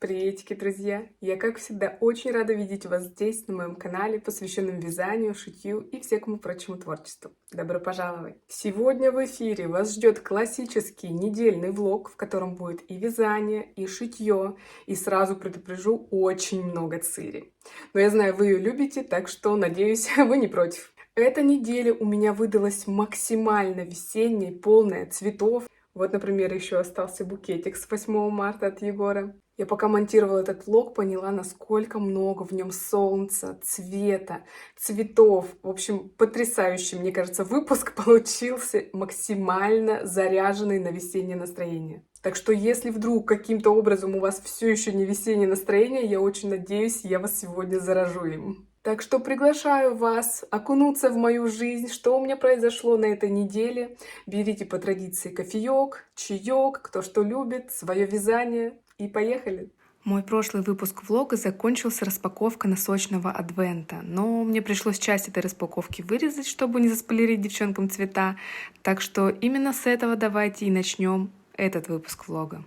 Приветики, друзья! Я, как всегда, очень рада видеть вас здесь, на моем канале, посвященном вязанию, шитью и всякому прочему творчеству. Добро пожаловать! Сегодня в эфире вас ждет классический недельный влог, в котором будет и вязание, и шитье, и сразу предупрежу, очень много цири. Но я знаю, вы ее любите, так что, надеюсь, вы не против. Эта неделя у меня выдалась максимально весенней, полная цветов. Вот, например, еще остался букетик с 8 марта от Егора. Я пока монтировала этот влог, поняла, насколько много в нем солнца, цвета, цветов. В общем, потрясающий, мне кажется, выпуск получился, максимально заряженный на весеннее настроение. Так что, если вдруг каким-то образом у вас все еще не весеннее настроение, я очень надеюсь, я вас сегодня заражу им. Так что приглашаю вас окунуться в мою жизнь, что у меня произошло на этой неделе. Берите по традиции кофеек, чаек, кто что любит, свое вязание. И поехали! Мой прошлый выпуск влога закончился распаковкой носочного адвента, но мне пришлось часть этой распаковки вырезать, чтобы не заспойлерить девчонкам цвета. Так что именно с этого давайте и начнем этот выпуск влога.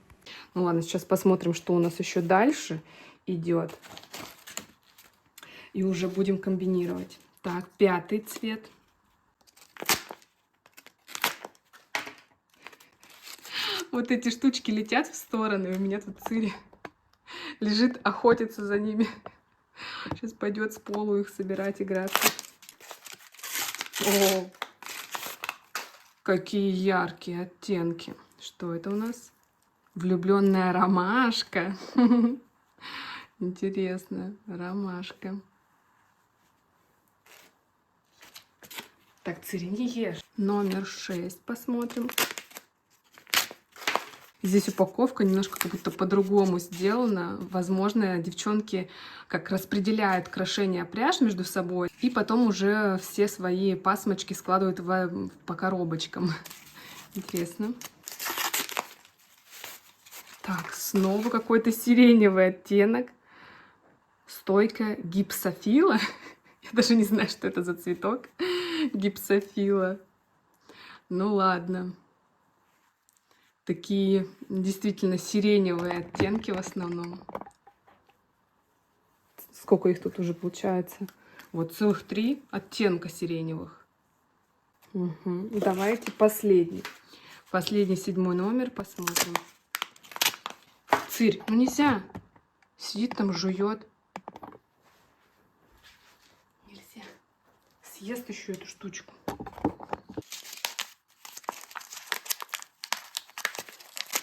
Ну ладно, сейчас посмотрим, что у нас еще дальше идет. И уже будем комбинировать. Так, 5-й цвет. Вот эти штучки летят в стороны, у меня тут цири лежит, охотится за ними. Сейчас пойдет с полу их собирать, играться. О, какие яркие оттенки. Что это у нас? Влюбленная ромашка. Интересно, ромашка. Так, цири, не ешь. Номер 6 посмотрим. Здесь упаковка немножко как будто по-другому сделана. Возможно, девчонки как распределяют крошение пряж между собой и потом уже все свои пасмочки складывают по коробочкам. Интересно. Так, снова какой-то сиреневый оттенок. Стойка гипсофила. Я даже не знаю, что это за цветок. Гипсофила. Ну ладно. Такие действительно сиреневые оттенки в основном. Сколько их тут уже получается? Вот целых 3 оттенка сиреневых. Угу. Давайте последний. Последний 7-й номер посмотрим. Цирь, ну нельзя. Сидит там, жует. Нельзя. Съест еще эту штучку.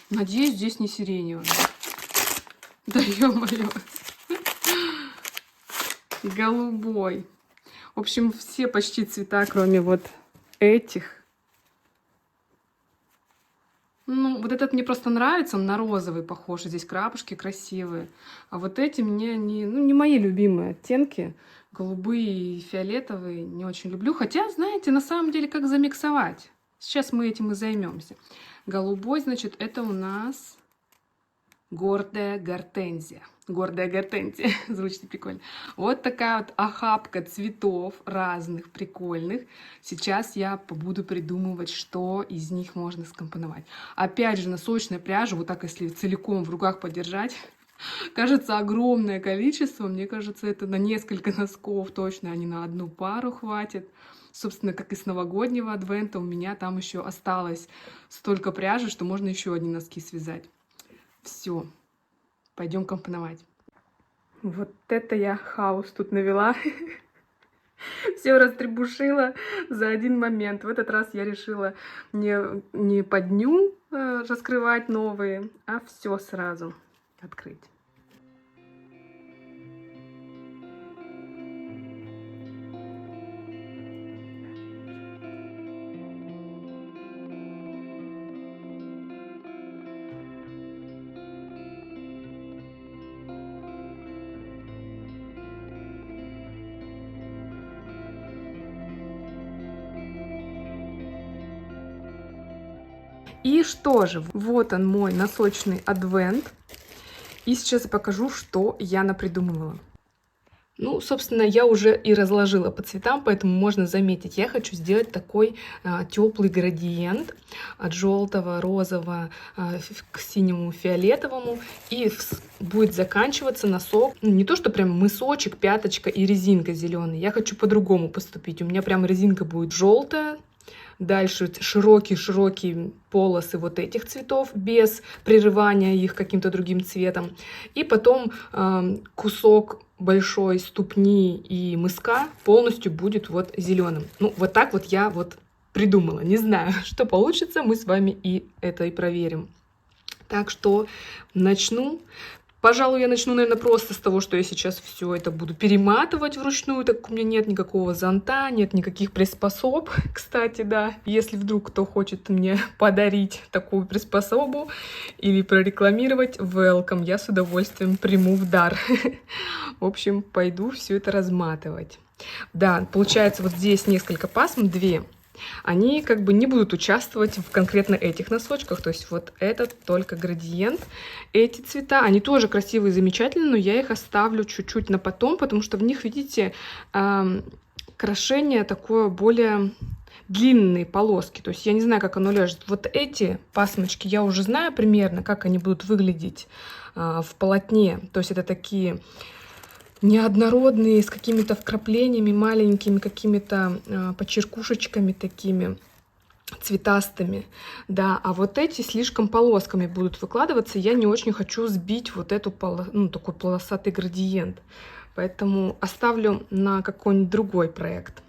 Надеюсь, здесь не сиреневый. Да ё-моё. Голубой. В общем, все почти цвета, кроме вот этих. Ну, вот этот мне просто нравится, он на розовый похож. Здесь крапушки красивые. А вот эти мне не мои любимые оттенки. Голубые и фиолетовые не очень люблю. Хотя, знаете, на самом деле, как замиксовать. Сейчас мы этим и займемся. Голубой, значит, это у нас гордая гортензия. Гордая гортензия. Звучит прикольно. Вот такая вот охапка цветов разных, прикольных. Сейчас я буду придумывать, что из них можно скомпоновать. Опять же, носочная пряжа, вот так, если целиком в руках подержать, кажется, огромное количество. Мне кажется, это на несколько носков точно, а не на одну пару хватит. Собственно, как и с новогоднего адвента, у меня там еще осталось столько пряжи, что можно еще одни носки связать. Все, пойдем компоновать. Вот это я хаос тут навела. Все растребушила за один момент. В этот раз я решила не по дню раскрывать новые, а все сразу открыть. И что же, вот он мой носочный адвент. И сейчас я покажу, что я напридумывала. Ну, собственно, я уже и разложила по цветам, поэтому можно заметить. Я хочу сделать такой теплый градиент от желтого, розового к синему, фиолетовому. И будет заканчиваться носок. Ну, не то, что прям мысочек, пяточка и резинка зеленая. Я хочу по-другому поступить. У меня прям резинка будет желтая. Дальше широкие-широкие полосы вот этих цветов без прерывания их каким-то другим цветом. И потом кусок большой ступни и мыска полностью будет вот зеленым. Ну, вот так вот я вот придумала. Не знаю, что получится, мы с вами и это и проверим. Так что начну. Пожалуй, я начну, наверное, просто с того, что я сейчас все это буду перематывать вручную, так как у меня нет никакого зонта, нет никаких приспособ. Кстати, да, если вдруг кто хочет мне подарить такую приспособу или прорекламировать, welcome, я с удовольствием приму в дар. В общем, пойду все это разматывать. Да, получается, вот здесь несколько пасм, 2. Они как бы не будут участвовать в конкретно этих носочках. То есть вот этот только градиент. Эти цвета, они тоже красивые и замечательные, но я их оставлю чуть-чуть на потом, потому что в них, видите, крашение такое более длинные полоски. То есть я не знаю, как оно ляжет. Вот эти пасмочки я уже знаю примерно, как они будут выглядеть в полотне. То есть это такие неоднородные, с какими-то вкраплениями, маленькими какими-то почеркушечками такими цветастыми, да, а вот эти слишком полосками будут выкладываться, я не очень хочу сбить вот эту, ну, такой полосатый градиент, поэтому оставлю на какой-нибудь другой проект.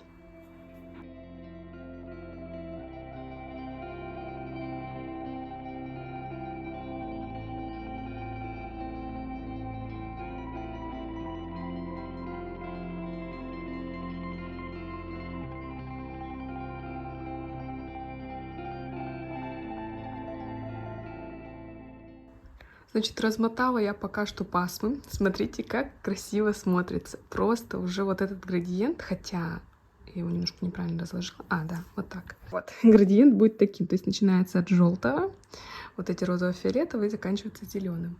Значит, размотала я пока что пасмы. Смотрите, как красиво смотрится. Просто уже вот этот градиент, хотя я его немножко неправильно разложила. А, да, вот так. Вот, градиент будет таким. То есть начинается от желтого, вот эти розово-фиолетовые, и заканчивается зеленым.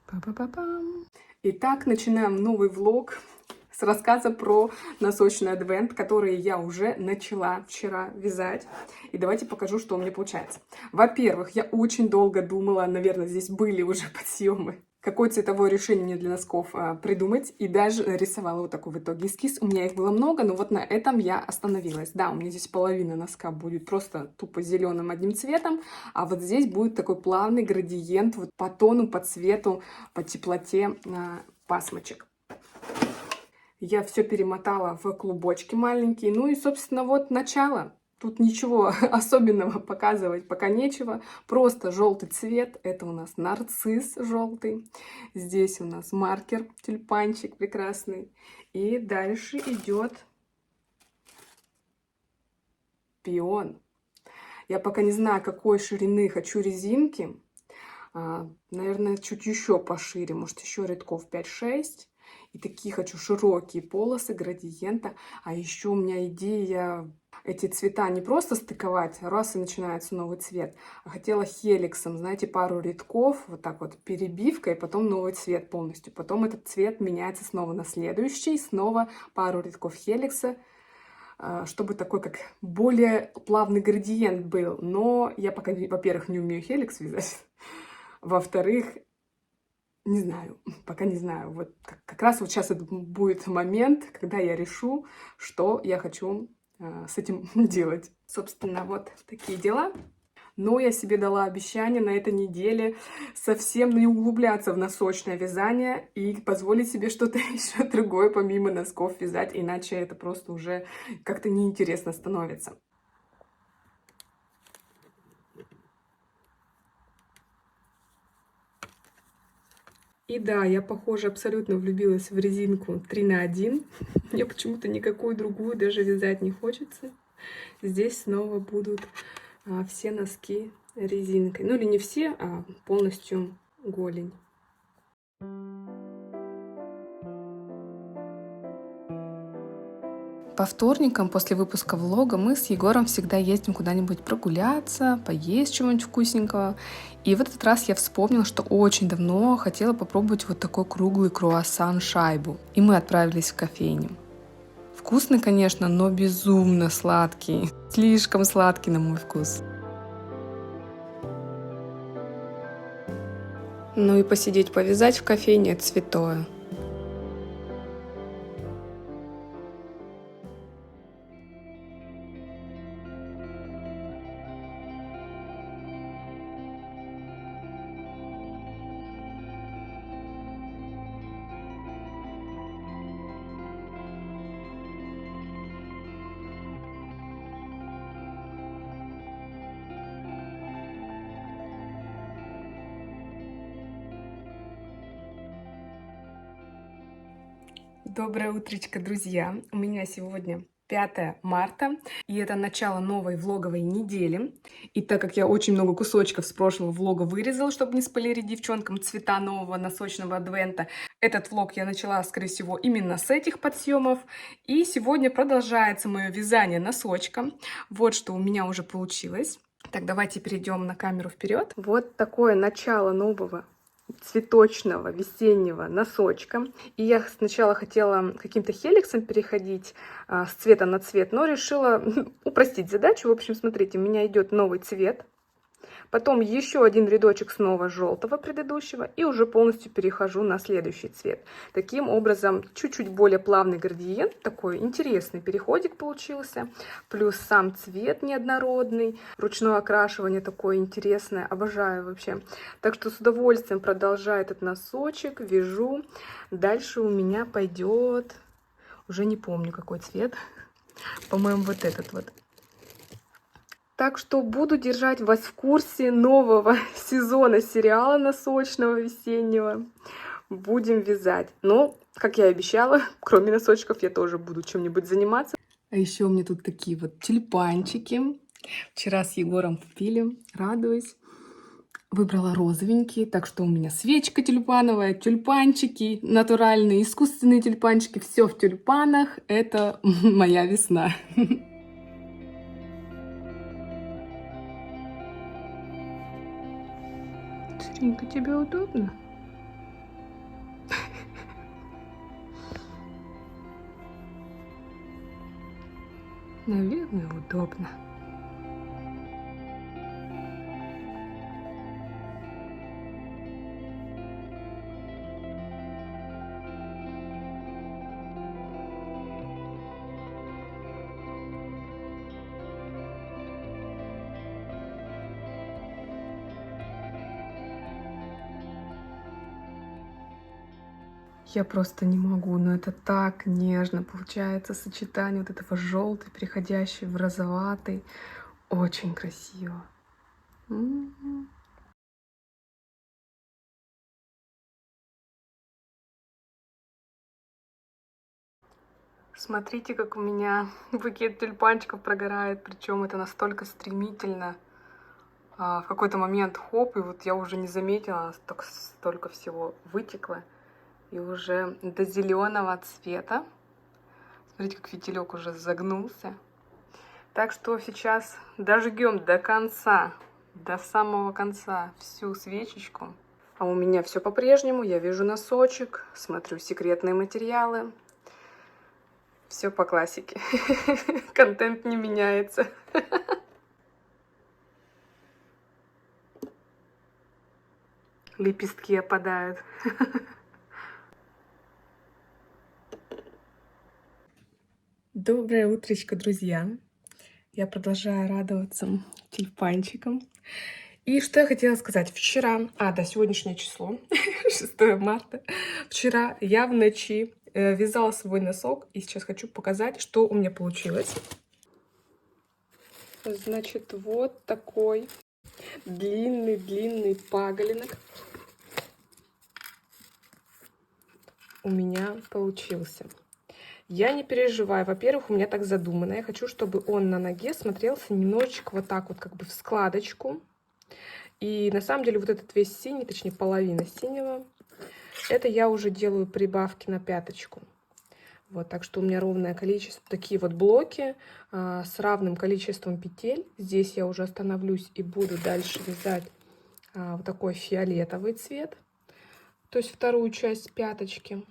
Па-па-па-пам. Итак, начинаем новый влог с рассказа про носочный адвент, который я уже начала вчера вязать. И давайте покажу, что у меня получается. Во-первых, я очень долго думала, наверное, здесь были уже подсъемы, какое цветовое решение мне для носков придумать. И даже рисовала вот такой в итоге эскиз. У меня их было много, но вот на этом я остановилась. Да, у меня здесь половина носка будет просто тупо зеленым одним цветом. А вот здесь будет такой плавный градиент вот по тону, по цвету, по теплоте пасмочек. Я все перемотала в клубочки маленькие. Ну и, собственно, вот начало. Тут ничего особенного показывать пока нечего. Просто желтый цвет. Это у нас нарцисс желтый. Здесь у нас маркер, тюльпанчик прекрасный. И дальше идет пион. Я пока не знаю, какой ширины хочу резинки. Наверное, чуть еще пошире. Может, еще рядков 5-6. И такие хочу широкие полосы градиента. А еще у меня идея эти цвета не просто стыковать, раз и начинается новый цвет, а хотела хеликсом, знаете, пару рядков, вот так вот перебивкой, потом новый цвет полностью. Потом этот цвет меняется снова на следующий, снова пару рядков хеликса, чтобы такой как более плавный градиент был. Но я пока, во-первых, не умею хеликс вязать, во-вторых, не знаю, пока не знаю. Вот как раз вот сейчас это будет момент, когда я решу, что я хочу с этим делать. Собственно, вот такие дела. Но я себе дала обещание на этой неделе совсем не углубляться в носочное вязание и позволить себе что-то еще другое помимо носков вязать, иначе это просто уже как-то неинтересно становится. И да, я, похоже, абсолютно влюбилась в резинку 3 на 1. Мне почему-то никакую другую даже вязать не хочется. Здесь снова будут все носки резинкой. Ну или не все, а полностью голень. По вторникам после выпуска влога мы с Егором всегда ездим куда-нибудь прогуляться, поесть чего-нибудь вкусненького. И в этот раз я вспомнила, что очень давно хотела попробовать вот такой круглый круассан-шайбу. И мы отправились в кофейню. Вкусный, конечно, но безумно сладкий. Слишком сладкий на мой вкус. Ну и посидеть, повязать в кофейне — это святое. Доброе утречко, друзья! У меня сегодня 5 марта, и это начало новой влоговой недели. И так как я очень много кусочков с прошлого влога вырезала, чтобы не спойлерить девчонкам цвета нового носочного адвента, этот влог я начала, скорее всего, именно с этих подсъемов. И сегодня продолжается мое вязание носочка. Вот что у меня уже получилось. Так, давайте перейдем на камеру вперед. Вот такое начало нового цветочного весеннего носочка. И я сначала хотела каким-то хеликсом переходить с цвета на цвет, но решила упростить задачу. В общем, смотрите, у меня идет новый цвет. Потом еще один рядочек снова желтого предыдущего, и уже полностью перехожу на следующий цвет. Таким образом, чуть-чуть более плавный градиент, такой интересный переходик получился. Плюс сам цвет неоднородный, ручное окрашивание такое интересное, обожаю вообще. Так что с удовольствием продолжаю этот носочек, вяжу. Дальше у меня пойдет, уже не помню какой цвет, по-моему, вот этот вот. Так что буду держать вас в курсе нового сезона сериала носочного весеннего. Будем вязать. Но, как я и обещала, кроме носочков я тоже буду чем-нибудь заниматься. А еще у меня тут такие вот тюльпанчики. Вчера с Егором купили, радуюсь. Выбрала розовенькие, так что у меня свечка тюльпановая, тюльпанчики натуральные, искусственные тюльпанчики. Все в тюльпанах. Это моя весна. Синька, тебе удобно? Наверное, удобно. Я просто не могу, но это так нежно получается сочетание вот этого желтый, переходящий в розоватый. Очень красиво. Смотрите, как у меня букет тюльпанчиков прогорает, причем это настолько стремительно. В какой-то момент хоп, и вот я уже не заметила, столько всего вытекло. И уже до зеленого цвета. Смотрите, как фитилек уже загнулся. Так что сейчас дожгем до конца, до самого конца всю свечечку. А у меня все по-прежнему. Я вяжу носочек, смотрю секретные материалы. Все по классике. Контент не меняется. Лепестки опадают. Доброе утречко, друзья! Я продолжаю радоваться тюльпанчикам. И что я хотела сказать. Вчера, да, сегодняшнее число, 6 марта. Вчера я в ночи вязала свой носок. И сейчас хочу показать, что у меня получилось. Значит, вот такой длинный паголинок у меня получился. Я не переживаю. Во-первых, у меня так задумано. Я хочу, чтобы он на ноге смотрелся немножечко вот так вот, как бы в складочку. И на самом деле вот этот весь синий, точнее половина синего, это я уже делаю прибавки на пяточку. Вот, так что у меня ровное количество, такие вот блоки с равным количеством петель. Здесь я уже остановлюсь и буду дальше вязать вот такой фиолетовый цвет, то есть вторую часть пяточки.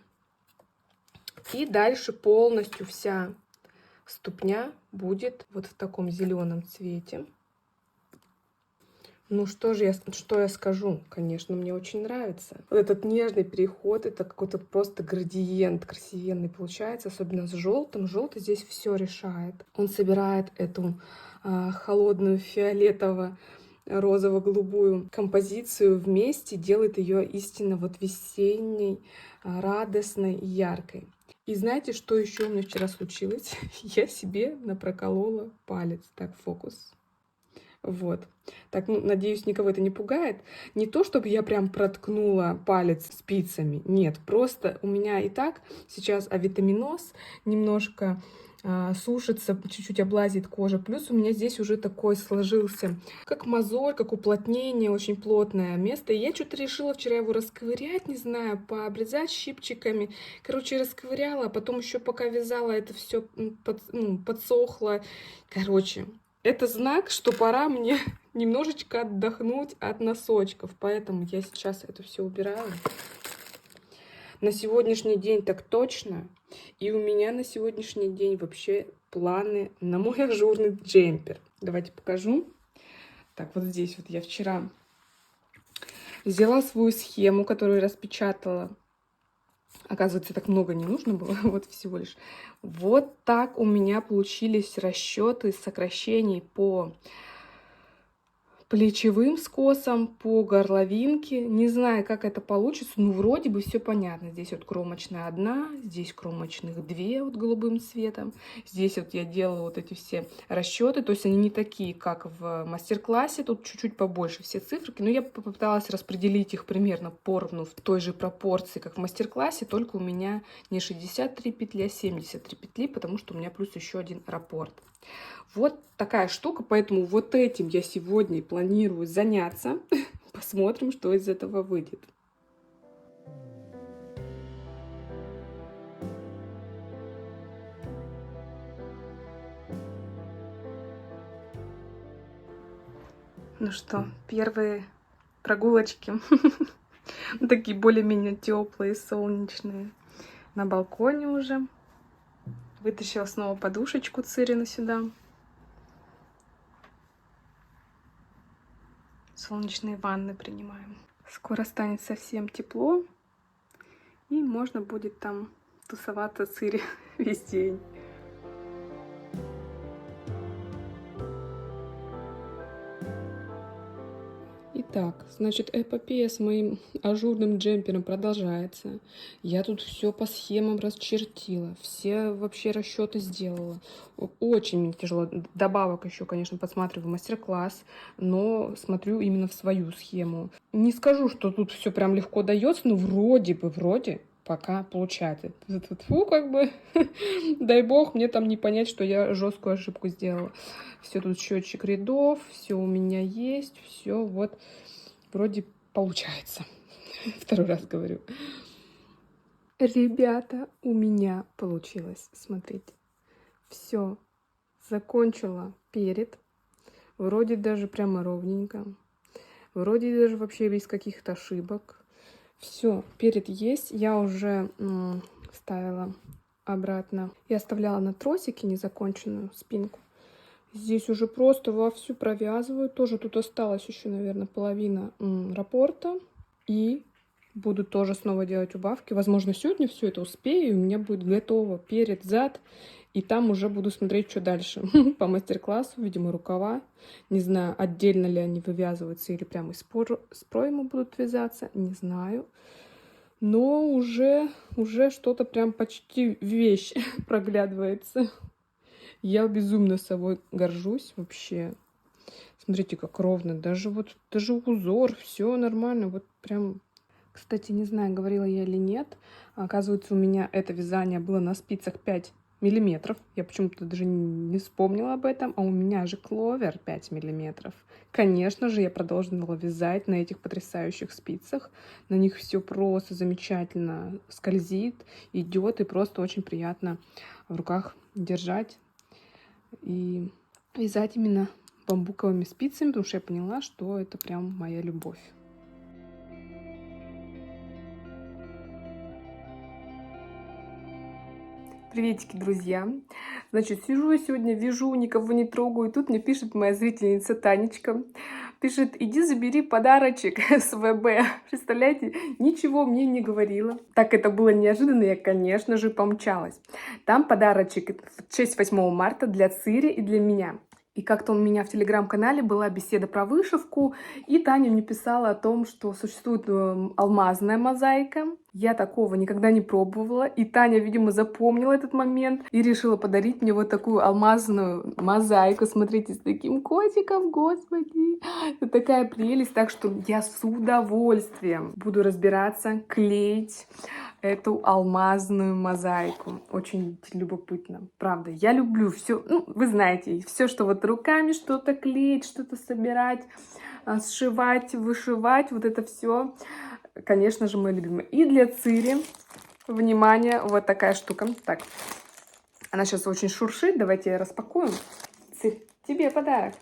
И дальше полностью вся ступня будет вот в таком зеленом цвете. Ну что я скажу? Конечно, мне очень нравится. Вот этот нежный переход, это какой-то просто градиент красивенный получается, особенно с желтым. Желтый здесь все решает. Он собирает эту холодную фиолетово-розово-голубую композицию вместе, делает ее истинно вот весенней, радостной и яркой. И знаете, что еще у меня вчера случилось? Я себе напроколола палец. Так, фокус. Вот. Так, ну, надеюсь, никого это не пугает. Не то, чтобы я прям проткнула палец спицами. Нет, просто у меня и так сейчас авитаминоз немножко сушится, чуть-чуть облазит кожа. Плюс у меня здесь уже такой сложился, как мозоль, как уплотнение, очень плотное место. И я что-то решила вчера его расковырять, не знаю, пообрезать щипчиками. Короче, расковыряла, а потом еще пока вязала, это все подсохло. Короче, это знак, что пора мне немножечко отдохнуть от носочков. Поэтому я сейчас это все убираю. На сегодняшний день так точно. И у меня на сегодняшний день вообще планы на мой ажурный джемпер. Давайте покажу. Так, вот здесь вот я вчера взяла свою схему, которую распечатала. Оказывается, так много не нужно было, вот всего лишь. Вот так у меня получились расчеты сокращений по плечевым скосам, по горловинке. Не знаю, как это получится, но вроде бы все понятно. Здесь вот кромочная одна, здесь кромочных две вот голубым цветом. Здесь вот я делала вот эти все расчеты, то есть они не такие, как в мастер-классе, тут чуть-чуть побольше все циферки, но я попыталась распределить их примерно поровну в той же пропорции, как в мастер-классе, только у меня не 63 петли, а 73 петли, потому что у меня плюс еще один раппорт. Вот такая штука, поэтому вот этим я сегодня планирую заняться. Посмотрим, что из этого выйдет. Ну что, первые прогулочки, такие более-менее теплые, солнечные, на балконе уже. Вытащила снова подушечку Цирина сюда. Солнечные ванны принимаем. Скоро станет совсем тепло, и можно будет там тусоваться Цири весь день. Итак, значит, эпопея с моим ажурным джемпером продолжается. Я тут все по схемам расчертила, все вообще расчеты сделала. Очень мне тяжело. Добавок еще, конечно, подсматриваю мастер-класс, но смотрю именно в свою схему. Не скажу, что тут все прям легко дается, но вроде пока получается. Фу, как бы, дай бог мне там не понять, что я жесткую ошибку сделала. Все тут счетчик рядов, все у меня есть, все вот вроде получается. Второй раз говорю. Ребята, у меня получилось. Смотрите, все закончила перед. Вроде даже прямо ровненько. Вроде даже вообще без каких-то ошибок. Все, перед есть. Я уже ставила обратно. Я оставляла на тросике незаконченную спинку. Здесь уже просто вовсю провязываю. Тоже тут осталась еще, наверное, половина раппорта. И буду тоже снова делать убавки. Возможно, сегодня все это успею. И у меня будет готово перед, зад. И там уже буду смотреть, что дальше. По мастер-классу, видимо, рукава. Не знаю, отдельно ли они вывязываются или прямо из проймы будут вязаться. Не знаю. Но уже что-то прям почти вещь проглядывается. Я безумно собой горжусь вообще. Смотрите, как ровно. Даже узор, все нормально. Вот прям. Кстати, не знаю, говорила я или нет. Оказывается, у меня это вязание было на спицах 5 миллиметров. Я почему-то даже не вспомнила об этом. А у меня же кловер 5 миллиметров. Конечно же, я продолжила вязать на этих потрясающих спицах. На них все просто замечательно скользит, идет, и просто очень приятно в руках держать и вязать именно бамбуковыми спицами, потому что я поняла, что это прям моя любовь. Приветики, друзья! Значит, сижу я сегодня, вяжу, никого не трогаю. И тут мне пишет моя зрительница Танечка. Пишет: иди забери подарочек с ВБ. Представляете, ничего мне не говорила. Так это было неожиданно, я, конечно же, помчалась. Там подарочек в честь 8 марта для Цири и для меня. И как-то у меня в телеграм-канале была беседа про вышивку, и Таня мне писала о том, что существует алмазная мозаика. Я такого никогда не пробовала, и Таня, видимо, запомнила этот момент и решила подарить мне вот такую алмазную мозаику. Смотрите, с таким котиком, господи, это такая прелесть. Так что я с удовольствием буду разбираться, клеить эту алмазную мозаику. Очень любопытно. Правда, я люблю все, ну, вы знаете, все, что вот руками что-то клеить, что-то собирать, сшивать, вышивать, вот это все, конечно же, мы любим. И для Цири, внимание, вот такая штука. Так, она сейчас очень шуршит, давайте распакуем. Цирь, тебе подарок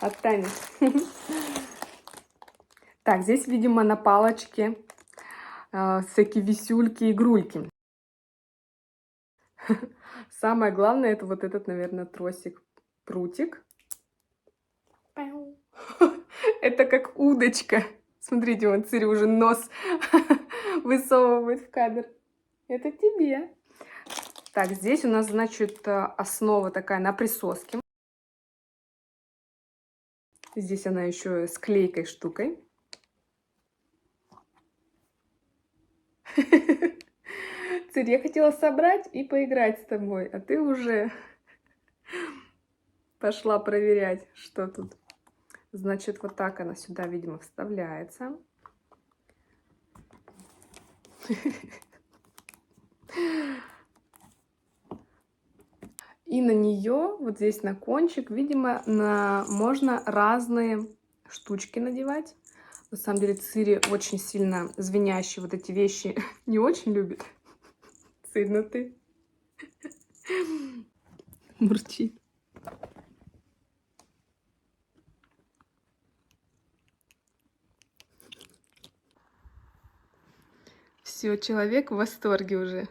от Тани. Так, здесь, видимо, на палочке всякие висюльки, игрульки. Самое главное, это вот этот, наверное, тросик-прутик. Это как удочка. Смотрите, вон Цири уже нос высовывает в кадр. Это тебе. Так, здесь у нас, значит, основа такая на присоске. Здесь она еще с клейкой штукой. Цири, я хотела собрать и поиграть с тобой, а ты уже пошла проверять, что тут. Значит, вот так она сюда, видимо, вставляется. И на нее, вот здесь на кончик, видимо, можно разные штучки надевать. На самом деле Цири очень сильно звенящие вот эти вещи не очень любит. Цирь, ну ты мурчит. Все, человек в восторге уже.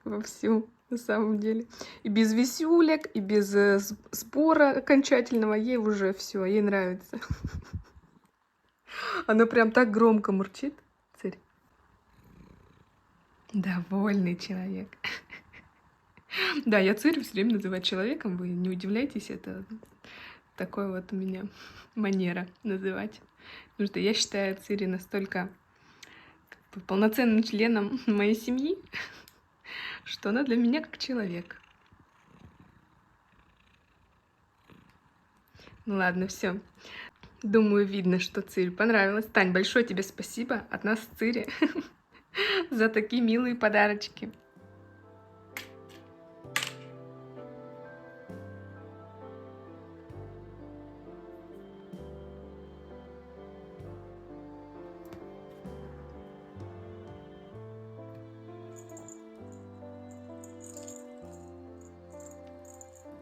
Вовсю, на самом деле. И без висюлек, и без спора окончательного. Ей уже все, ей нравится. Она прям так громко мурчит. Цирь. Довольный человек. Да, я Цирь все время называю человеком. Вы не удивляйтесь, это такой вот у меня манера называть. Потому что я считаю Цири настолько полноценным членом моей семьи, что она для меня как человек. Ну ладно, все. Думаю, видно, что Цири понравилось. Тань, большое тебе спасибо от нас с Цири за такие милые подарочки.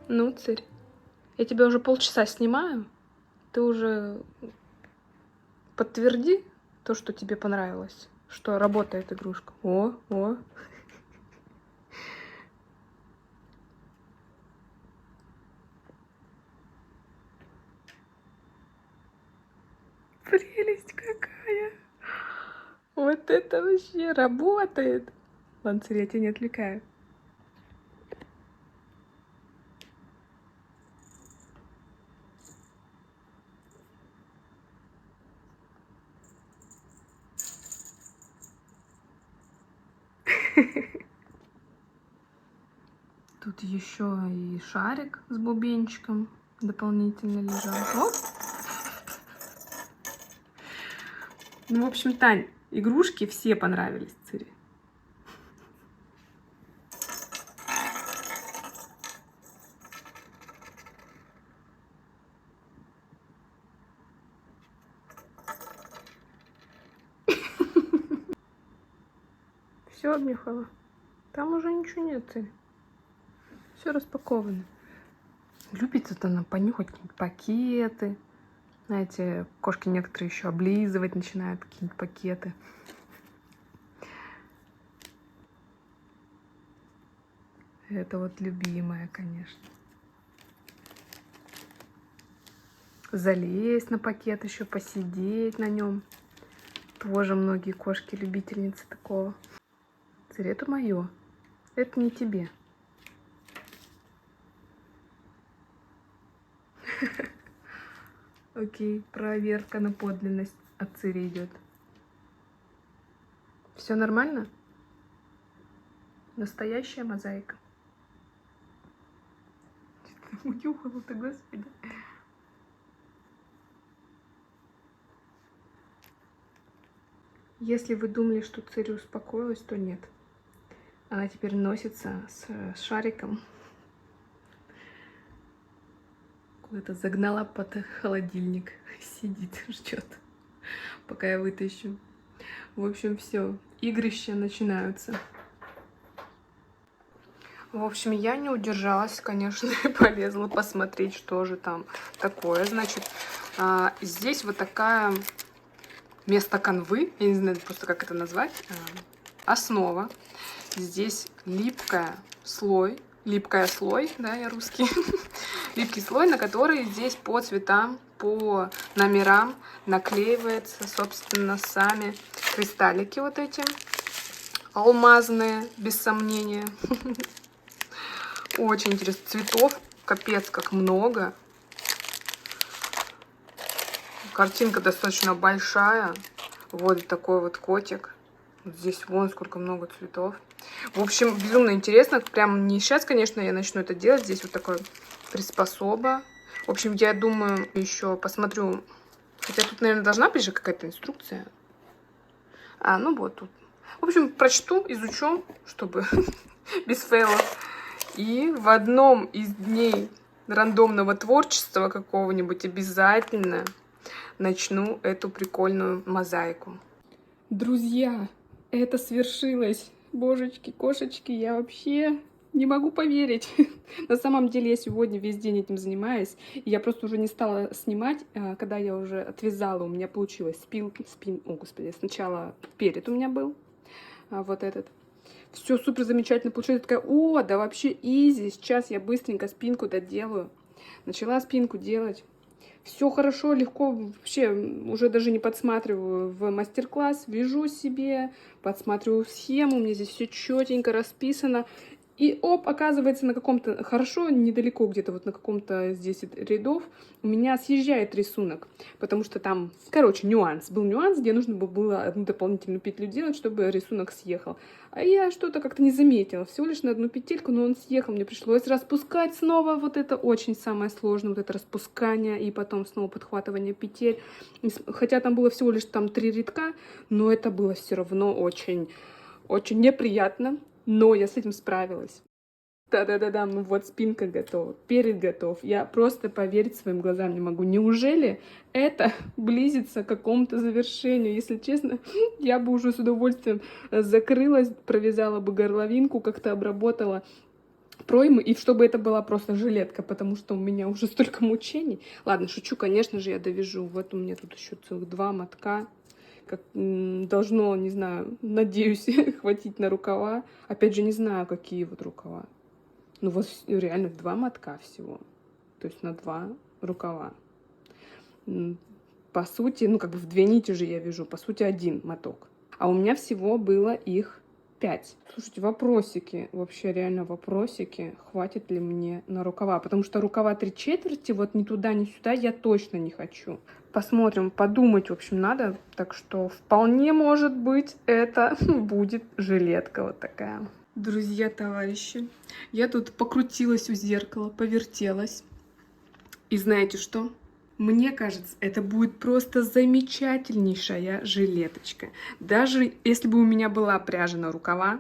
Ну, Цирь, я тебя уже полчаса снимаю. Ты уже подтверди то, что тебе понравилось, что работает игрушка. О. Прелесть какая! Вот это вообще работает! Ладно, Цирь, я тебя не отвлекаю. Тут еще и шарик с бубенчиком дополнительно лежал. Оп. Ну, в общем, Тань, игрушки все понравились Цири. Все обнюхала. Там уже ничего нет. Все распаковано. Любит вот она понюхать какие-нибудь пакеты. Знаете, кошки некоторые еще облизывать начинают какие-нибудь пакеты. Это вот любимая, конечно. Залезть на пакет, еще посидеть на нем. Тоже многие кошки любительницы такого. Смотри, это мое. Это не тебе. Окей, проверка на подлинность от Цири идет. Все нормально? Настоящая мозаика. Унюхала-то, господи. Если вы думали, что Цири успокоилась, то нет. Она теперь носится с шариком. Куда-то загнала под холодильник. Сидит, ждет, пока я вытащу. В общем, все. Игрища начинаются. В общем, я не удержалась, конечно, и полезла посмотреть, что же там такое. Значит, здесь вот такая вместо канвы, я не знаю просто, как это назвать, основа. Здесь липкий слой, да, я русский, липкий слой, на который здесь по цветам, по номерам наклеиваются, собственно, сами кристаллики вот эти, алмазные, без сомнения. Очень интересно. Цветов капец как много. Картинка достаточно большая. Вот такой вот котик. Вот здесь вон сколько много цветов. В общем, безумно интересно. Прям не сейчас, конечно, я начну это делать. Здесь вот такой приспособа. В общем, я думаю, еще посмотрю. Хотя тут, наверное, должна быть же какая-то инструкция. Ну вот тут. В общем, прочту, изучу, чтобы без фейлов. И в одном из дней рандомного творчества какого-нибудь обязательно начну эту прикольную мозаику. Друзья, это свершилось. Божечки, кошечки, я вообще не могу поверить. На самом деле я сегодня весь день этим занимаюсь. И я просто уже не стала снимать, когда я уже отвязала. У меня получилось сначала перед у меня был вот этот. Все супер замечательно получилось. Я такая, да вообще изи. Сейчас я быстренько спинку доделаю. Начала спинку делать. Все хорошо, легко. Вообще уже даже не подсматриваю в мастер-класс. Вяжу себе, подсматриваю схему. У меня здесь все четенько расписано. И оказывается, на каком-то, хорошо, недалеко где-то вот на каком-то здесь рядов у меня съезжает рисунок, потому что там, короче, был нюанс, где нужно было одну дополнительную петлю делать, чтобы рисунок съехал. А я что-то как-то не заметила, всего лишь на одну петельку, но он съехал, мне пришлось распускать снова, вот это очень самое сложное, вот это распускание и потом снова подхватывание петель. Хотя там было всего лишь там 3 рядка, но это было все равно очень, очень неприятно. Но я с этим справилась. Да-да-да-да, ну вот спинка готова, перед готов. Я просто поверить своим глазам не могу. Неужели это близится к какому-то завершению? Если честно, я бы уже с удовольствием закрылась, провязала бы горловинку, как-то обработала проймы, и чтобы это была просто жилетка, потому что у меня уже столько мучений. Ладно, шучу, конечно же, я довяжу. Вот у меня тут еще целых 2 мотка. Как должно, не знаю, надеюсь, хватить на рукава. Опять же, не знаю, какие вот рукава. Ну вот реально 2 мотка всего. То есть на 2 рукава. По сути, ну как бы в 2 нити же я вяжу. По сути, 1 моток. А у меня всего было их 5. Слушайте, вопросики. Вообще реально вопросики. Хватит ли мне на рукава? Потому что рукава 3/4, вот ни туда, ни сюда я точно не хочу. Посмотрим, подумать, в общем, надо. Так что вполне может быть, это будет жилетка вот такая. Друзья, товарищи, я тут покрутилась у зеркала, повертелась. И знаете что? Мне кажется, это будет просто замечательнейшая жилеточка. Даже если бы у меня была пряжа на рукава,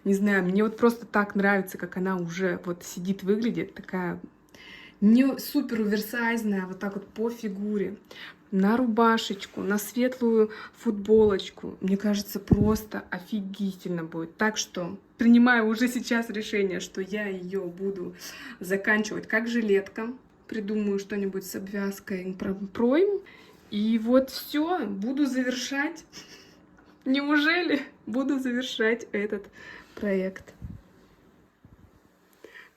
не знаю, мне вот просто так нравится, как она уже вот сидит, выглядит, такая не супер оверсайзная, вот так вот по фигуре. на рубашечку, на светлую футболочку. Мне кажется, просто офигительно будет. Так что принимаю уже сейчас решение, что я ее буду заканчивать как жилетка. Придумаю что-нибудь с обвязкой пройм. И вот все, буду завершать. Неужели буду завершать этот проект?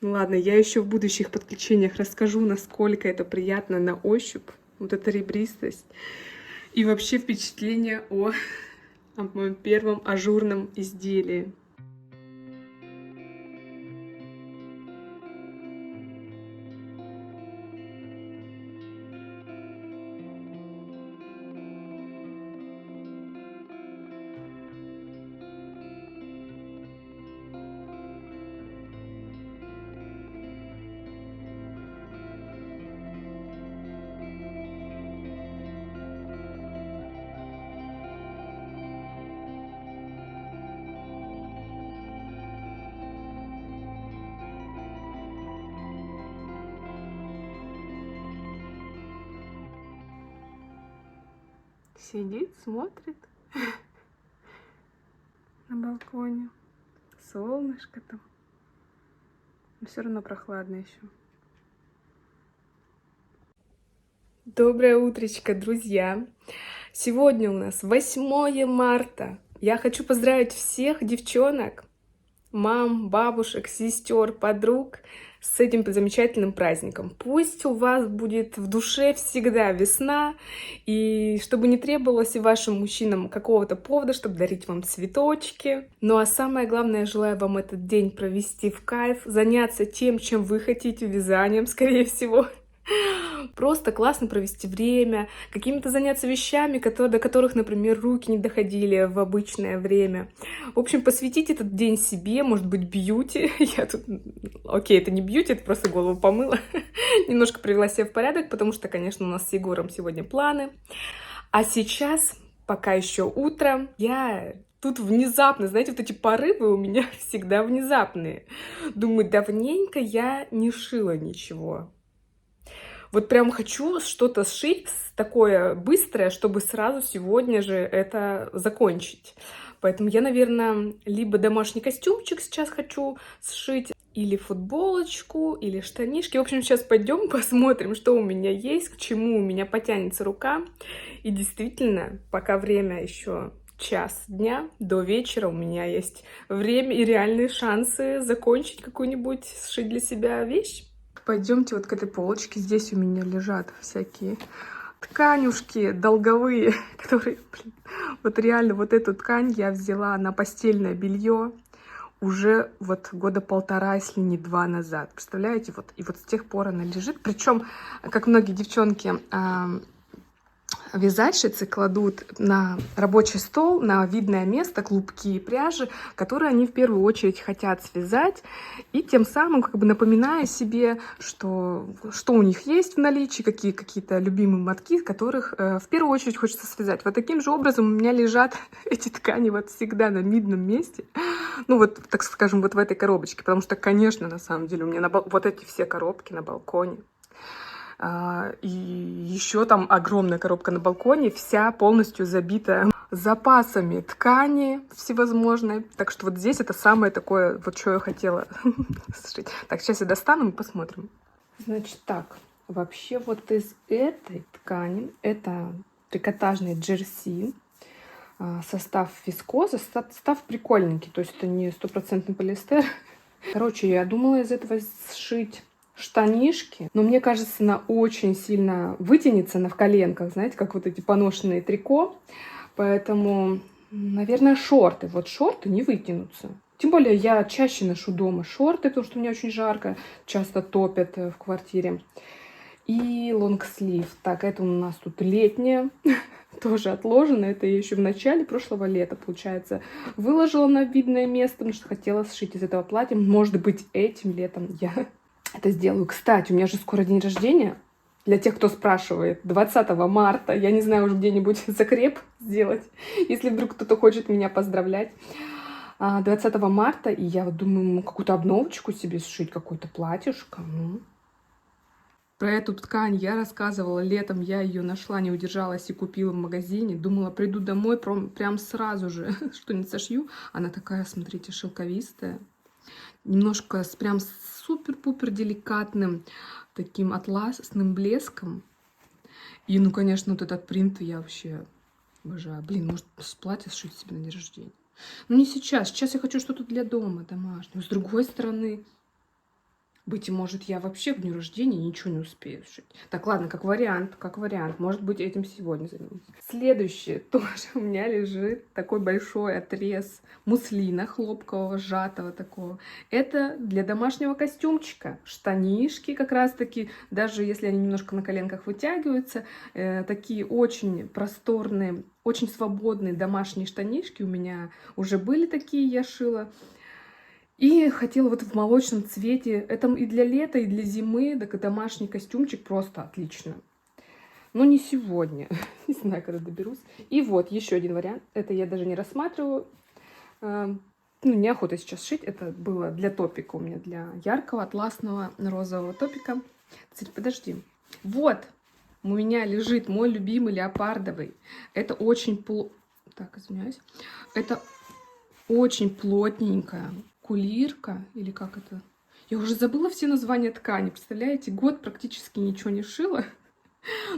Ну ладно, я еще в будущих подключениях расскажу, насколько это приятно на ощупь. Вот эта ребристость. И вообще впечатление о моем первом ажурном изделии. Сидит, смотрит на балконе. Солнышко там. Но все равно прохладно еще. Доброе утречко, друзья! Сегодня у нас 8 марта. Я хочу поздравить всех девчонок, мам, бабушек, сестер, подруг с этим замечательным праздником. Пусть у вас будет в душе всегда весна, и чтобы не требовалось и вашим мужчинам какого-то повода, чтобы дарить вам цветочки. Ну а самое главное, желаю вам этот день провести в кайф, заняться тем, чем вы хотите, вязанием, скорее всего. Просто классно провести время, какими-то заняться вещами, до которых, например, руки не доходили в обычное время. В общем, посвятить этот день себе, может быть, бьюти. Я тут... Окей, это не бьюти, это просто голову помыла. Немножко привела себя в порядок, потому что, конечно, у нас с Егором сегодня планы. А сейчас, пока еще утро, я... Тут внезапно, знаете, вот эти порывы у меня всегда внезапные. Думаю, давненько я не шила ничего. Вот прям хочу что-то сшить такое быстрое, чтобы сразу сегодня же это закончить. Поэтому я, наверное, либо домашний костюмчик сейчас хочу сшить, или футболочку, или штанишки. В общем, сейчас пойдем посмотрим, что у меня есть, к чему у меня потянется рука. И действительно, пока время еще час дня, до вечера у меня есть время и реальные шансы закончить какую-нибудь, сшить для себя вещь. Пойдемте вот к этой полочке. Здесь у меня лежат всякие тканюшки долговые, которые, блин, вот реально вот эту ткань я взяла на постельное белье уже вот года 1,5, если не 2 назад. Представляете, вот и вот с тех пор она лежит. Причем, как многие девчонки, вязальщицы кладут на рабочий стол, на видное место клубки и пряжи, которые они в первую очередь хотят связать, и тем самым как бы напоминая себе, что у них есть в наличии, какие-то любимые мотки, которых в первую очередь хочется связать. Вот таким же образом у меня лежат эти ткани вот всегда на видном месте, ну вот, так скажем, вот в этой коробочке, потому что, конечно, на самом деле у меня вот эти все коробки на балконе. И еще там огромная коробка на балконе, вся полностью забита запасами ткани всевозможной. Так что вот здесь это самое такое, вот что я хотела сшить. Так, сейчас я достану и посмотрим. Значит, так, вообще вот из этой ткани, это трикотажный джерси, состав вискоза, состав прикольненький, то есть это не 100% полиэстер. Короче, я думала из этого сшить штанишки, но мне кажется, она очень сильно вытянется в коленках, знаете, как вот эти поношенные трико. Поэтому, наверное, шорты. Вот шорты не вытянутся. Тем более я чаще ношу дома шорты, потому что мне очень жарко, часто топят в квартире. И лонгслив. Так, это у нас тут летняя, тоже отложено. Это я еще в начале прошлого лета, получается, выложила на видное место, потому что хотела сшить из этого платья. Может быть, этим летом я это сделаю. Кстати, у меня же скоро день рождения. Для тех, кто спрашивает, 20 марта. Я не знаю, уже где-нибудь закреп сделать, если вдруг кто-то хочет меня поздравлять. 20 марта, и я вот думаю, какую-то обновочку себе сшить, какое-то платьишко. Про эту ткань я рассказывала летом, я ее нашла, не удержалась и купила в магазине. Думала, приду домой, прям сразу же что-нибудь сошью. Она такая, смотрите, шелковистая. Немножко прям супер-пупер деликатным таким атласным блеском. И, ну, конечно, вот этот принт я вообще обожаю. Блин, может, с платья сшить себе на день рождения. Но не сейчас. Сейчас я хочу что-то для дома домашнего. С другой стороны, быть может, я вообще к дню рождения ничего не успею сшить. Так, ладно, как вариант. Может быть, этим сегодня займусь. Следующее тоже у меня лежит такой большой отрез муслина хлопкового, сжатого такого. Это для домашнего костюмчика. Штанишки как раз-таки, даже если они немножко на коленках вытягиваются, такие очень просторные, очень свободные домашние штанишки у меня уже были такие, я шила. И хотела вот в молочном цвете. Это и для лета, и для зимы. Так и домашний костюмчик просто отлично. Но не сегодня. Не знаю, когда доберусь. И вот еще один вариант. Это я даже не рассматриваю. Ну, неохота сейчас шить. Это было для топика у меня. Для яркого, атласного, розового топика. Кстати, подожди. Вот. У меня лежит мой любимый леопардовый. Это очень Так, извиняюсь. Это очень плотненькая кулирка, или как это? Я уже забыла все названия ткани, представляете? Год практически ничего не шила.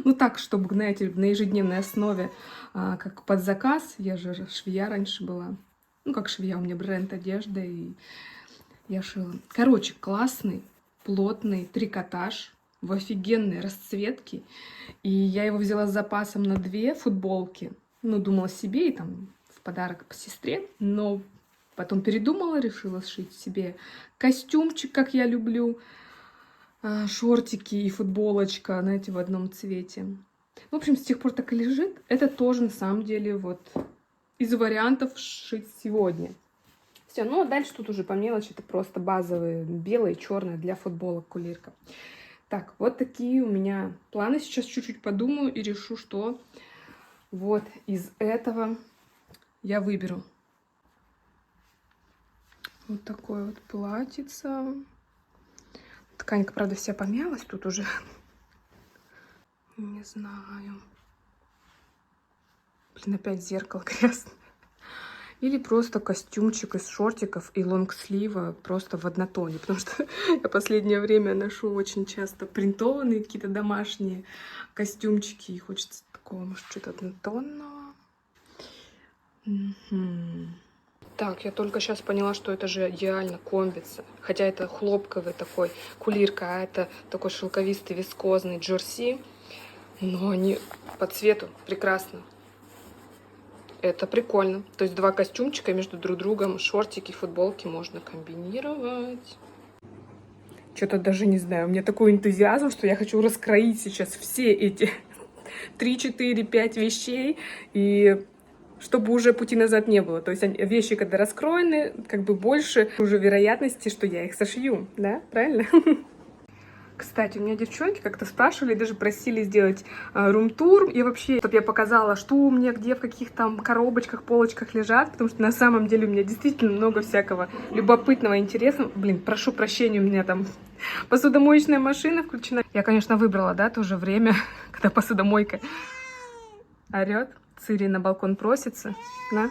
Ну так, чтобы, знаете, на ежедневной основе, как под заказ. Я же швея раньше была. Ну, как швея, у меня бренд одежды, и я шила. Короче, классный, плотный трикотаж в офигенной расцветке. И я его взяла с запасом на 2 футболки. Ну, думала себе и там в подарок по сестре, но потом передумала, решила сшить себе костюмчик, как я люблю, шортики и футболочка, знаете, в одном цвете. В общем, с тех пор так и лежит. Это тоже, на самом деле, вот из вариантов сшить сегодня. Все, ну а дальше тут уже по мелочи, это просто базовые белые, черные для футболок кулирка. Так, вот такие у меня планы. Сейчас чуть-чуть подумаю и решу, что вот из этого я выберу. Вот такое вот платьице. Тканька, правда, вся помялась тут уже. Не знаю. Блин, опять зеркало грязное. Или просто костюмчик из шортиков и лонгслива просто в однотоне. Потому что я последнее время ношу очень часто принтованные какие-то домашние костюмчики. И хочется такого, может, что-то однотонного. Так, я только сейчас поняла, что это же идеально комбится. Хотя это хлопковый такой кулирка, а это такой шелковистый вискозный джерси. Но они по цвету прекрасно. Это прикольно. То есть 2 костюмчика между друг другом, шортики, футболки можно комбинировать. Что-то даже не знаю. У меня такой энтузиазм, что я хочу раскроить сейчас все эти 3, 4, 5 вещей. И чтобы уже пути назад не было. То есть вещи, когда раскроены, как бы больше уже вероятности, что я их сошью. Да? Правильно? Кстати, у меня девчонки как-то спрашивали, даже просили сделать рум-тур. И вообще, чтобы я показала, что у меня где, в каких там коробочках, полочках лежат. Потому что на самом деле у меня действительно много всякого любопытного, интересного. Блин, прошу прощения, у меня там посудомоечная машина включена. Я, конечно, выбрала, да, тоже время, когда посудомойка орет. Цири на балкон просится. На.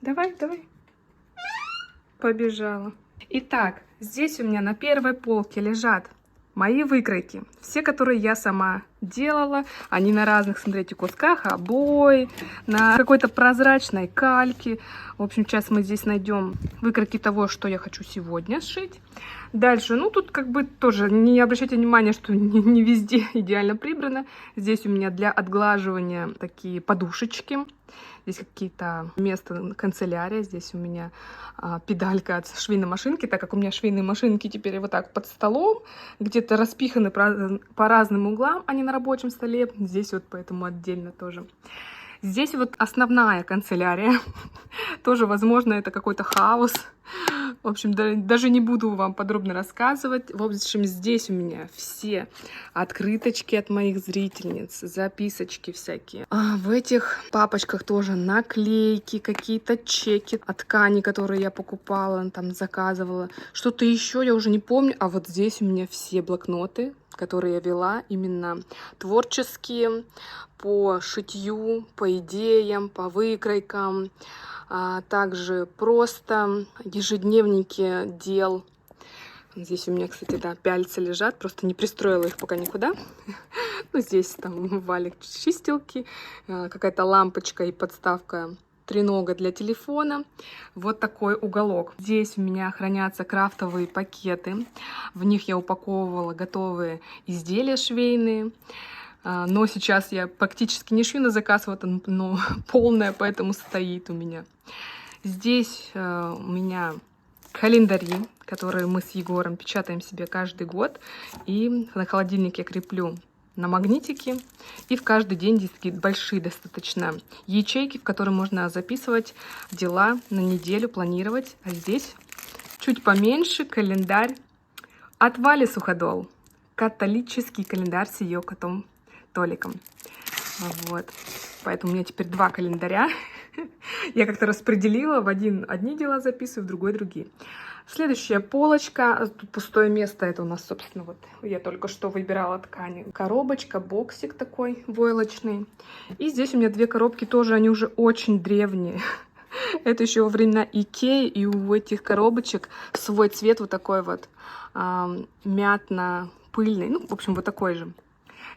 Давай. Побежала. Итак, здесь у меня на первой полке лежат мои выкройки. Все, которые я сама делала. Они на разных, смотрите, кусках обои, на какой-то прозрачной кальке. В общем, сейчас мы здесь найдем выкройки того, что я хочу сегодня сшить. Дальше, ну, тут как бы тоже не обращайте внимания, что не везде идеально прибрано. Здесь у меня для отглаживания такие подушечки. Здесь какие-то места канцелярия. Здесь у меня педалька от швейной машинки, так как у меня швейные машинки теперь вот так под столом, где-то распиханы по разным углам, а не на рабочем столе. Здесь вот поэтому отдельно тоже. Здесь вот основная канцелярия. Тоже, возможно, это какой-то хаос. В общем, даже не буду вам подробно рассказывать. В общем, здесь у меня все открыточки от моих зрительниц, записочки всякие. А в этих папочках тоже наклейки, какие-то чеки от ткани, которые я покупала, там заказывала. Что-то еще я уже не помню. А вот здесь у меня все блокноты, которые я вела, именно творческие, по шитью, по идеям, по выкройкам, а также просто ежедневники дел. Здесь у меня, кстати, да, пяльцы лежат, просто не пристроила их пока никуда. Ну, здесь там валик чистилки, какая-то лампочка и подставка тренога для телефона. Вот такой уголок. Здесь у меня хранятся крафтовые пакеты. В них я упаковывала готовые изделия швейные. Но сейчас я практически не шью на заказ, вот оно полное, поэтому стоит у меня. Здесь у меня календари, которые мы с Егором печатаем себе каждый год. И на холодильник я креплю на магнитике. И в каждый день здесь такие большие достаточно ячейки, в которые можно записывать дела на неделю, планировать. А здесь чуть поменьше календарь от Вали Суходол. Католический календарь с ее котом Толиком. Вот. Поэтому у меня теперь 2 календаря. Я как-то распределила. В один одни дела записываю, в другой другие. Следующая полочка. Тут пустое место. Это у нас, собственно, вот я только что выбирала ткани. Коробочка, боксик такой войлочный. И здесь у меня 2 коробки тоже. Они уже очень древние. Это еще во времена Икеи. И у этих коробочек свой цвет вот такой вот мятно-пыльный. Ну, в общем, вот такой же.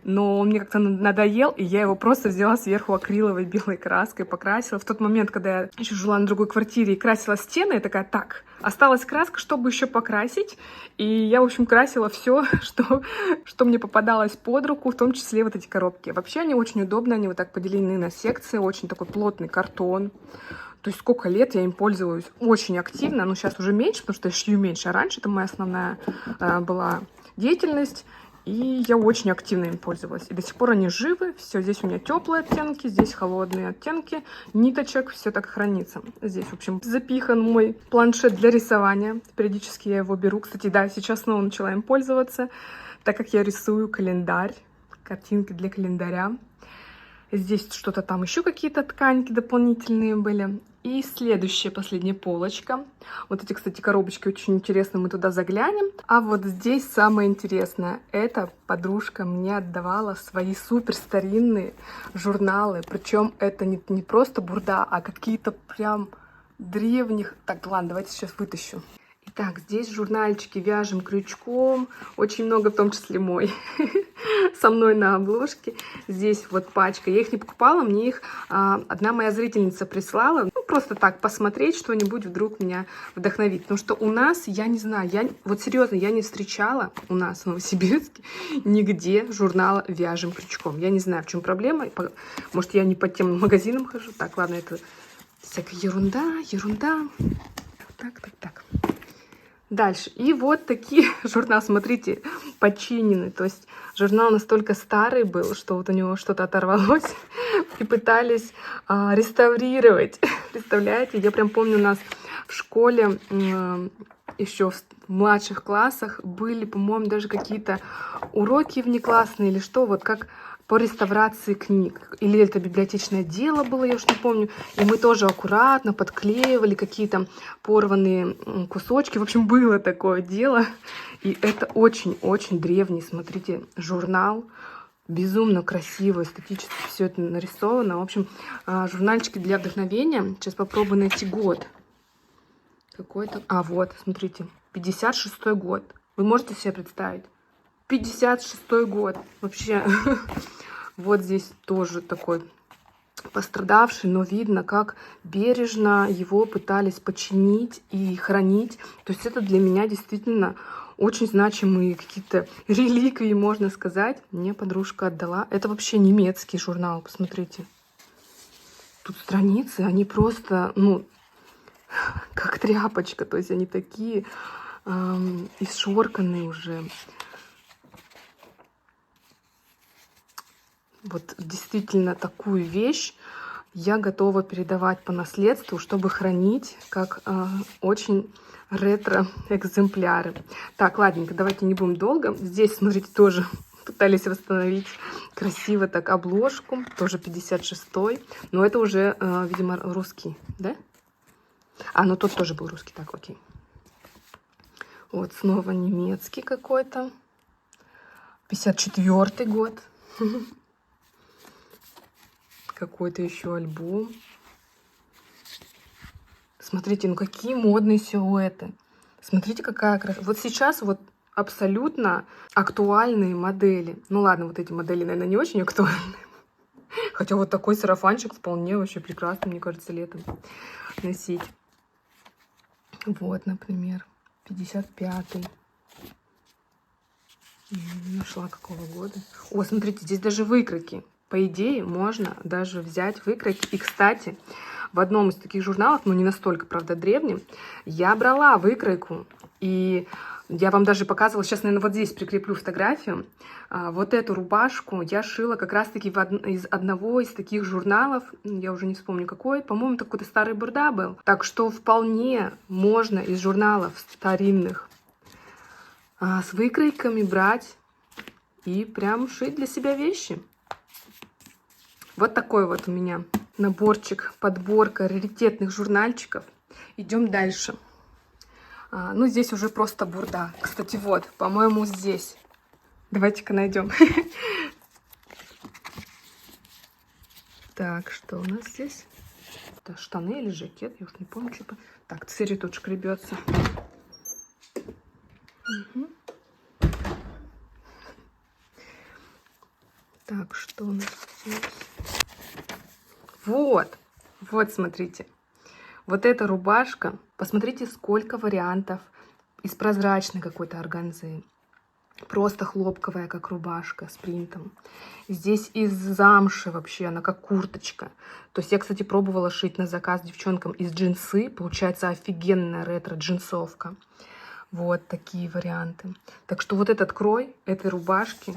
Но он мне как-то надоел, и я его просто взяла сверху акриловой белой краской, покрасила. В тот момент, когда я еще жила на другой квартире и красила стены, я такая, так, осталась краска, чтобы еще покрасить. И я, в общем, красила все, что мне попадалось под руку, в том числе вот эти коробки. Вообще они очень удобные, они вот так поделены на секции, очень такой плотный картон. То есть сколько лет я им пользуюсь очень активно, но сейчас уже меньше, потому что я шью меньше. А раньше это моя основная была деятельность. И я очень активно им пользовалась. И до сих пор они живы. Все, здесь у меня теплые оттенки, здесь холодные оттенки. Ниточек, все так хранится. Здесь, в общем, запихан мой планшет для рисования. Периодически я его беру. Кстати, да, сейчас снова начала им пользоваться, так как я рисую календарь, картинки для календаря. Здесь что-то там еще какие-то тканьки дополнительные были. И следующая, последняя полочка. Вот эти, кстати, коробочки очень интересные, мы туда заглянем. А вот здесь самое интересное. Эта подружка мне отдавала свои супер старинные журналы. Причем это не просто бурда, а какие-то прям древних... Так, ладно, давайте сейчас вытащу. Итак, здесь журнальчики вяжем крючком. Очень много, в том числе мой. Со мной на обложке. Здесь вот пачка. Я их не покупала, мне их одна моя зрительница прислала. Ну, просто так посмотреть, что-нибудь вдруг меня вдохновит. Потому что у нас, я не знаю, вот серьезно, я не встречала у нас в Новосибирске нигде журнала «Вяжем крючком». Я не знаю, в чем проблема. Может, я не по тем магазинам хожу. Так, ладно, это всякая ерунда. Так. Дальше. И вот такие журналы, смотрите, починены. То есть журнал настолько старый был, что вот у него что-то оторвалось и пытались реставрировать. Представляете? Я прям помню, у нас в школе еще в младших классах были, по-моему, даже какие-то уроки внеклассные или что, вот как по реставрации книг. Или это библиотечное дело было, я уж не помню. И мы тоже аккуратно подклеивали какие-то порванные кусочки. В общем, было такое дело. И это очень-очень древний, смотрите, журнал. Безумно красиво, эстетически все это нарисовано. В общем, журнальчики для вдохновения. Сейчас попробую найти год. Какой-то... вот, смотрите, 56-й год. Вы можете себе представить? 56-й год. Вообще, вот здесь тоже такой пострадавший, но видно, как бережно его пытались починить и хранить. То есть это для меня действительно очень значимые какие-то реликвии, можно сказать. Мне подружка отдала. Это вообще немецкий журнал, посмотрите. Тут страницы, они просто, ну, как тряпочка. То есть они такие исшорканные уже. Вот действительно такую вещь я готова передавать по наследству, чтобы хранить как очень ретро-экземпляры. Так, ладненько, давайте не будем долго. Здесь, смотрите, тоже пытались восстановить красиво так обложку. Тоже 56-й. Но это уже, видимо, русский, да? А, ну тот тоже был русский. Так, окей. Вот снова немецкий какой-то. 54-й год. Какой-то еще альбом. Смотрите, ну какие модные силуэты. Смотрите, какая красота. Вот сейчас вот абсолютно актуальные модели. Ну ладно, вот эти модели, наверное, не очень актуальны. Хотя вот такой сарафанчик вполне вообще прекрасно, мне кажется, летом носить. Вот, например, 55-й. Нашла какого года. О, смотрите, здесь даже выкройки. По идее, можно даже взять выкройки. И, кстати, в одном из таких журналов, ну не настолько, правда, древнем, я брала выкройку. И я вам даже показывала, сейчас, наверное, вот здесь прикреплю фотографию. Вот эту рубашку я шила как раз-таки из одного из таких журналов. Я уже не вспомню какой. По-моему, это какой-то старый Бурда был. Так что вполне можно из журналов старинных с выкройками брать и прям шить для себя вещи. Вот такой вот у меня наборчик, подборка раритетных журнальчиков. Идем дальше. Ну, здесь уже просто бурда. Кстати, вот, по-моему, здесь. Давайте-ка найдем. Так, что у нас здесь? Это штаны или жакет? Я уж не помню, что. Так, цирь тут шкребется. Угу. Так, что у нас здесь? Вот, вот, смотрите. Вот эта рубашка. Посмотрите, сколько вариантов из прозрачной какой-то органзы. Просто хлопковая, как рубашка с принтом. Здесь из замши вообще, она как курточка. То есть я, кстати, пробовала шить на заказ девчонкам из джинсы. Получается офигенная ретро-джинсовка. Вот такие варианты. Так что вот этот крой этой рубашки,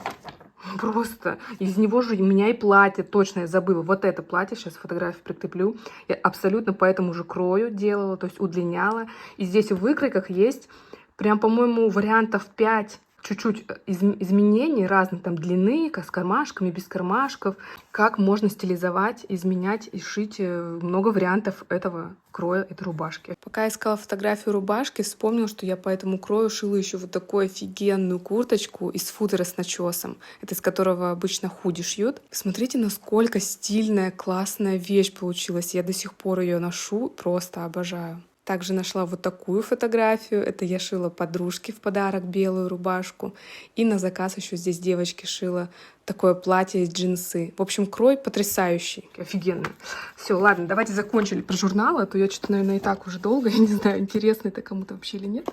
просто из него же у меня и платье, точно я забыла. Вот это платье, сейчас фотографию прикреплю. Я абсолютно по этому же крою делала, то есть удлиняла. И здесь в выкройках есть прям, по-моему, вариантов 5. Чуть-чуть изменений разных, там длины, как с кармашками, без кармашков. Как можно стилизовать, изменять и шить много вариантов этого кроя, этой рубашки. Пока искала фотографию рубашки, вспомнила, что я по этому крою шила еще вот такую офигенную курточку из футера с начесом. Это из которого обычно худи шьют. Смотрите, насколько стильная, классная вещь получилась. Я до сих пор ее ношу, просто обожаю. Также нашла вот такую фотографию. Это я шила подружке в подарок белую рубашку. И на заказ еще здесь девочки шила такое платье из джинсы. В общем, крой потрясающий. Офигенный. Все, ладно, давайте закончили про журналы. А то я что-то, наверное, и так уже долго. Я не знаю, интересно это кому-то вообще или нет.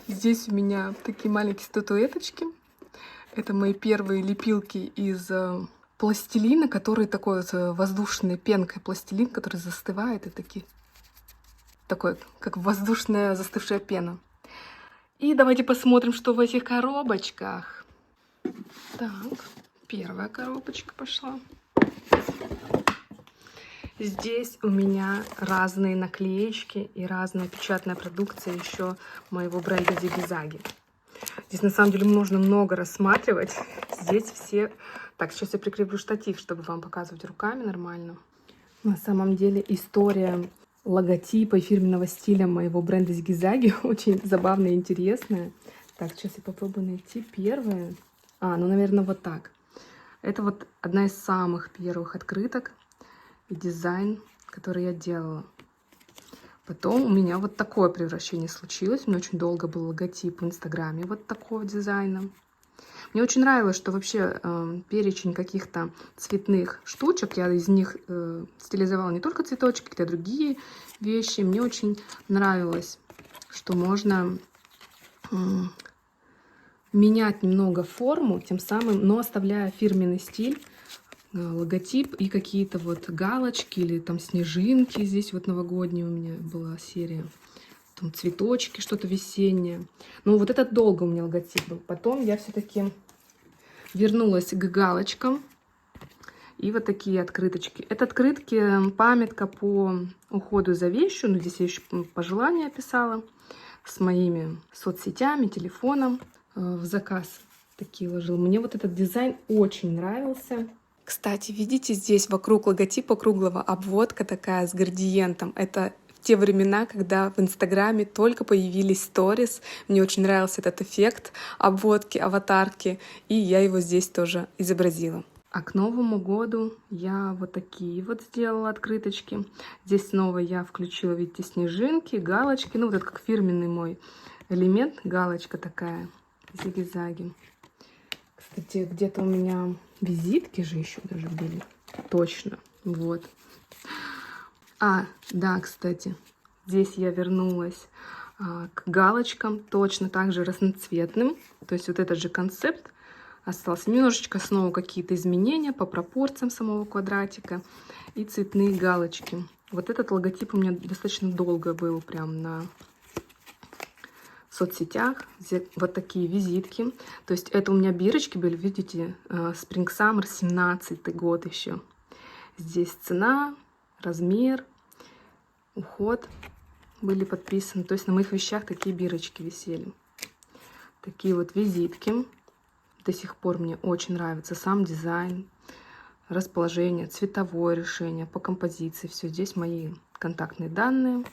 Здесь у меня такие маленькие статуэточки. Это мои первые лепилки из пластилина, который такой вот воздушной пенкой пластилин, который застывает и такие... Такой, как воздушная застывшая пена. И давайте посмотрим, что в этих коробочках. Так, первая коробочка пошла. Здесь у меня разные наклеечки и разная печатная продукция еще моего бренда Зиги-Заги. Здесь на самом деле нужно много рассматривать. Здесь все... Так, сейчас я прикреплю штатив, чтобы вам показывать руками нормально. На самом деле история... логотипа и фирменного стиля моего бренда Зиги-Заги очень забавная и интересная. Так, сейчас я попробую найти первое. Ну, наверное, вот так. Это вот одна из самых первых открыток и дизайн, который я делала. Потом у меня вот такое превращение случилось. У меня очень долго был логотип в Инстаграме вот такого дизайна. Мне очень нравилось, что вообще перечень каких-то цветных штучек, я из них стилизовала не только цветочки, какие-то другие вещи. Мне очень нравилось, что можно менять немного форму, тем самым, но оставляя фирменный стиль, логотип и какие-то вот галочки или там снежинки. Здесь вот новогодняя у меня была серия. Там цветочки, что-то весеннее. Ну, вот этот долго у меня логотип был. Потом я все-таки вернулась к галочкам. И вот такие открыточки. Это открытки, памятка по уходу за вещью. Ну, здесь я еще пожелания писала с моими соцсетями, телефоном. В заказ такие ложила. Мне вот этот дизайн очень нравился. Кстати, видите, здесь вокруг логотипа круглого обводка такая с градиентом. Это в те времена, когда в Инстаграме только появились сторис. Мне очень нравился этот эффект обводки, аватарки, и я его здесь тоже изобразила. А к Новому году я вот такие вот сделала открыточки. Здесь снова я включила, видите, снежинки, галочки. Ну, вот это как фирменный мой элемент, галочка такая, зигзаги. Кстати, где-то у меня визитки же еще даже были. Точно, вот. Да, кстати, здесь я вернулась к галочкам, точно так же разноцветным. То есть вот этот же концепт остался. Немножечко снова какие-то изменения по пропорциям самого квадратика и цветные галочки. Вот этот логотип у меня достаточно долго был прям на соцсетях. Вот такие визитки. То есть это у меня бирочки были, видите, Spring Summer 17 год еще. Здесь цена, размер, уход были подписаны. То есть на моих вещах такие бирочки висели. Такие вот визитки. До сих пор мне очень нравится сам дизайн, расположение, цветовое решение по композиции. Все здесь мои контактные данные.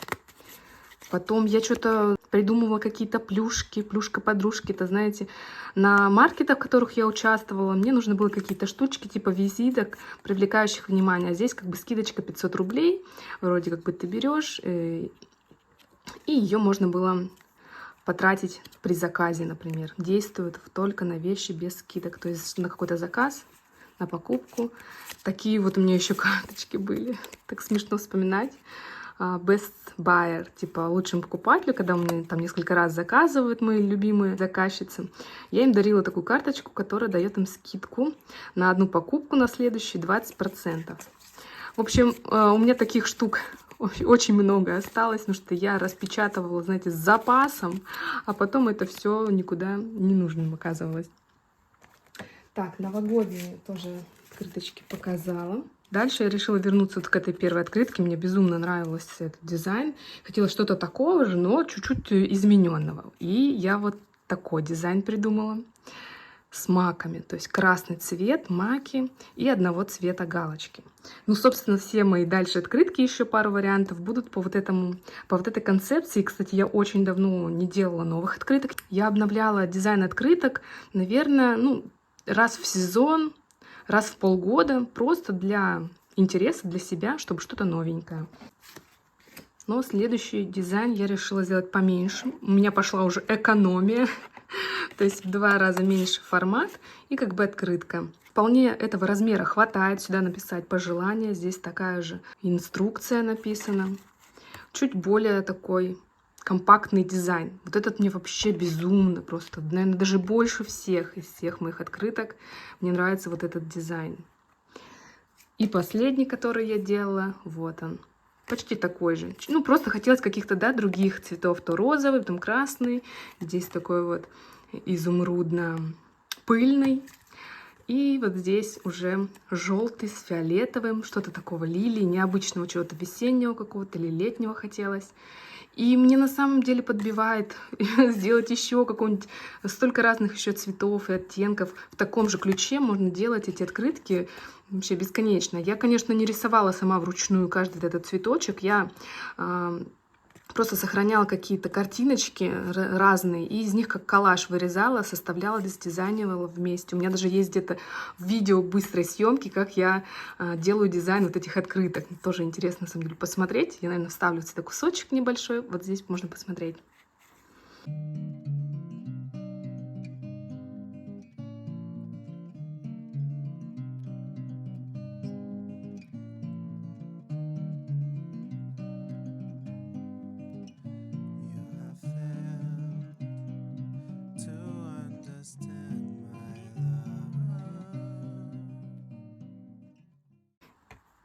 Потом я что-то придумывала какие-то плюшки, плюшка-подружки. Это, знаете, на маркетах, в которых я участвовала, мне нужны были какие-то штучки типа визиток, привлекающих внимание. А здесь как бы скидочка 500 рублей. Вроде как бы ты берешь, и ее можно было потратить при заказе, например. Действует только на вещи без скидок. То есть на какой-то заказ, на покупку. Такие вот у меня еще карточки были. Так смешно вспоминать. Best Buyer, типа лучшим покупателю, когда у меня там несколько раз заказывают мои любимые заказчицы, я им дарила такую карточку, которая дает им скидку на одну покупку на следующий 20%. В общем, у меня таких штук очень много осталось, потому что я распечатывала, знаете, с запасом, а потом это все никуда не нужным оказывалось. Так, новогодние тоже открыточки показала. Дальше я решила вернуться вот к этой первой открытке. Мне безумно нравился этот дизайн. Хотела что-то такого же, но чуть-чуть измененного. И я вот такой дизайн придумала с маками. То есть красный цвет, маки и одного цвета галочки. Ну, собственно, все мои дальше открытки, еще пару вариантов, будут по вот этой концепции. Кстати, я очень давно не делала новых открыток. Я обновляла дизайн открыток, наверное, ну, раз в сезон, раз в полгода, просто для интереса, для себя, чтобы что-то новенькое. Но следующий дизайн я решила сделать поменьше. У меня пошла уже экономия, то есть в 2 раза меньше формат и как бы открытка. Вполне этого размера хватает. Сюда написать пожелания. Здесь такая же инструкция написана. Чуть более такой компактный дизайн. Вот этот мне вообще безумно просто, наверное, даже больше всех из всех моих открыток. Мне нравится вот этот дизайн. И последний, который я делала, вот он. Почти такой же. Ну, просто хотелось каких-то, да, других цветов. То розовый, потом красный. Здесь такой вот изумрудно-пыльный. И вот здесь уже желтый с фиолетовым. Что-то такого лилии, необычного, чего-то весеннего какого-то или летнего хотелось. И мне на самом деле подбивает сделать еще какой-нибудь, столько разных еще цветов и оттенков. В таком же ключе можно делать эти открытки вообще бесконечно. Я, конечно, не рисовала сама вручную каждый этот цветочек. Я просто сохраняла какие-то картиночки разные, и из них как коллаж вырезала, составляла, дизайнировала вместе. У меня даже есть где-то видео быстрой съемки, как я делаю дизайн вот этих открыток. Тоже интересно, на самом деле, посмотреть. Я, наверное, вставлю сюда кусочек небольшой. Вот здесь можно посмотреть.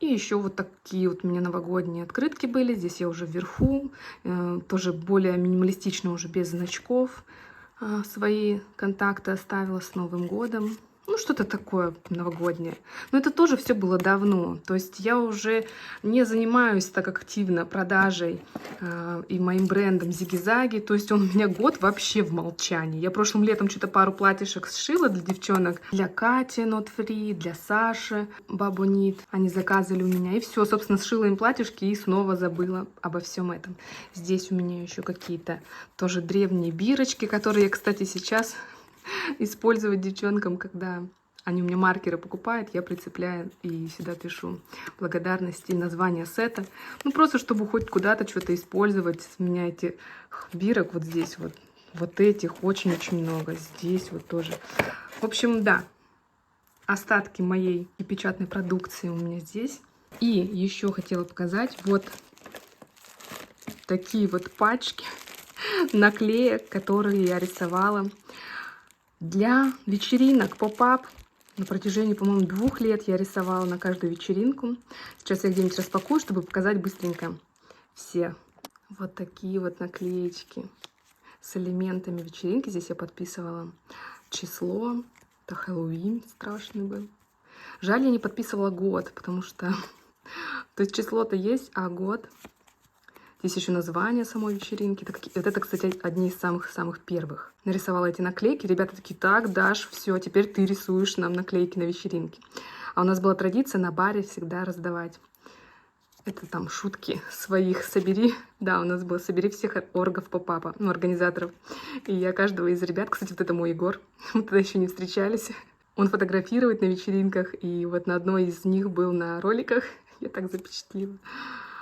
И еще вот такие вот у меня новогодние открытки были. Здесь я уже вверху, тоже более минималистично, уже без значков. Свои контакты оставила с Новым годом. Ну, что-то такое новогоднее. Но это тоже все было давно. То есть я уже не занимаюсь так активно продажей и моим брендом Зиги-Заги. То есть он у меня год вообще в молчании. Я прошлым летом что-то пару платьишек сшила для девчонок. Для Кати Not Free, для Саши Бабу Нит. Они заказывали у меня. И все, собственно, сшила им платьишки и снова забыла обо всем этом. Здесь у меня еще какие-то тоже древние бирочки, которые я, кстати, сейчас использовать девчонкам, когда они у меня маркеры покупают, я прицепляю и сюда пишу благодарности и название сета. Ну, просто чтобы хоть куда-то что-то использовать. У меня этих бирок вот здесь вот этих очень-очень много. Здесь вот тоже. В общем, да, остатки моей и печатной продукции у меня здесь. И еще хотела показать вот такие вот пачки наклеек, которые я рисовала для вечеринок поп-ап. На протяжении, по-моему, 2 лет я рисовала на каждую вечеринку. Сейчас я где-нибудь распакую, чтобы показать быстренько все. Вот такие вот наклеечки с элементами вечеринки. Здесь я подписывала число. Это Хэллоуин страшный был. Жаль, я не подписывала год, потому что... То есть число-то есть, а год... Здесь еще название самой вечеринки. Вот это, кстати, одни из самых-самых первых. Нарисовала эти наклейки. Ребята такие: так, Даш, все, теперь ты рисуешь нам наклейки на вечеринке. А у нас была традиция на баре всегда раздавать. Это там шутки своих собери. Да, у нас было собери всех оргов поп-апа, ну, организаторов. И я каждого из ребят, кстати, вот это мой Егор, мы тогда еще не встречались. Он фотографирует на вечеринках, и вот на одной из них был на роликах. Я так запечатлела.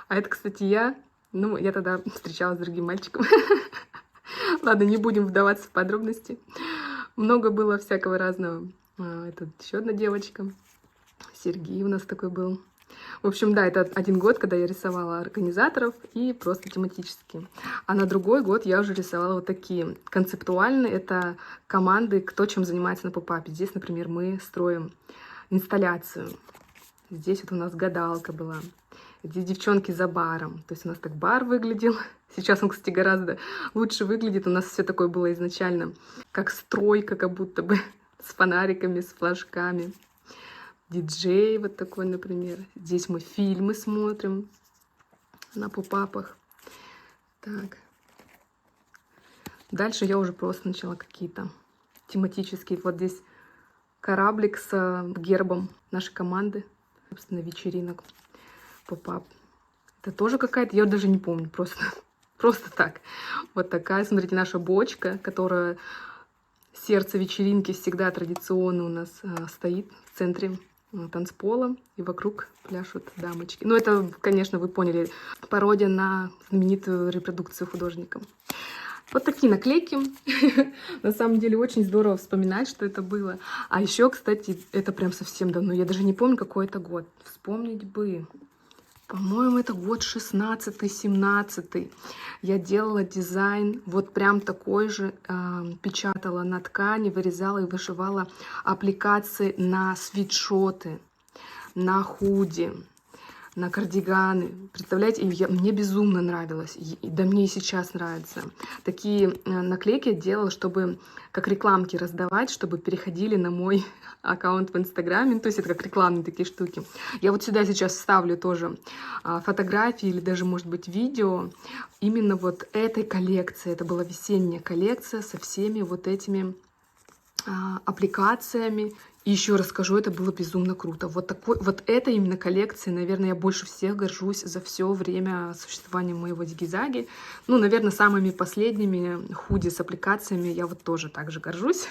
А это, кстати, я. Ну, я тогда встречалась с другим мальчиком. Ладно, не будем вдаваться в подробности. Много было всякого разного. Это еще одна девочка. Сергей у нас такой был. В общем, да, это 1 год, когда я рисовала организаторов и просто тематически. А на другой год я уже рисовала вот такие концептуальные. Это команды, кто чем занимается на поп-апе. Здесь, например, мы строим инсталляцию. Здесь вот у нас гадалка была. Здесь девчонки за баром. То есть у нас так бар выглядел. Сейчас он, кстати, гораздо лучше выглядит. У нас все такое было изначально как стройка, как будто бы с фонариками, с флажками. Диджей вот такой, например. Здесь мы фильмы смотрим на поп-апах. Так. Дальше я уже просто начала какие-то тематические. Вот здесь кораблик с гербом нашей команды. Собственно, вечеринок. Поп-ап. Это тоже какая-то, я даже не помню, просто так. Вот такая, смотрите, наша бочка, которая сердце вечеринки всегда традиционно у нас стоит в центре танцпола, и вокруг пляшут дамочки. Ну, это, конечно, вы поняли, пародия на знаменитую репродукцию художника. Вот такие наклейки. На самом деле очень здорово вспоминать, что это было. А еще, кстати, это прям совсем давно. Я даже не помню, какой это год. Вспомнить бы. По-моему, это год 16-17. Я делала дизайн вот прям такой же. Печатала на ткани, вырезала и вышивала аппликации на свитшоты, на худи, на кардиганы. Представляете, мне безумно нравилось. Да мне и сейчас нравится. Такие наклейки я делала, чтобы как рекламки раздавать, чтобы переходили на мой аккаунт в Инстаграме. То есть это как рекламные такие штуки. Я вот сюда сейчас вставлю тоже фотографии или даже, может быть, видео именно вот этой коллекции. Это была весенняя коллекция со всеми вот этими аппликациями. И еще расскажу, это было безумно круто. Вот эта именно коллекция, наверное, я больше всех горжусь за все время существования моего Зиги-Заги. Ну, наверное, самыми последними худи с аппликациями я вот тоже так же горжусь.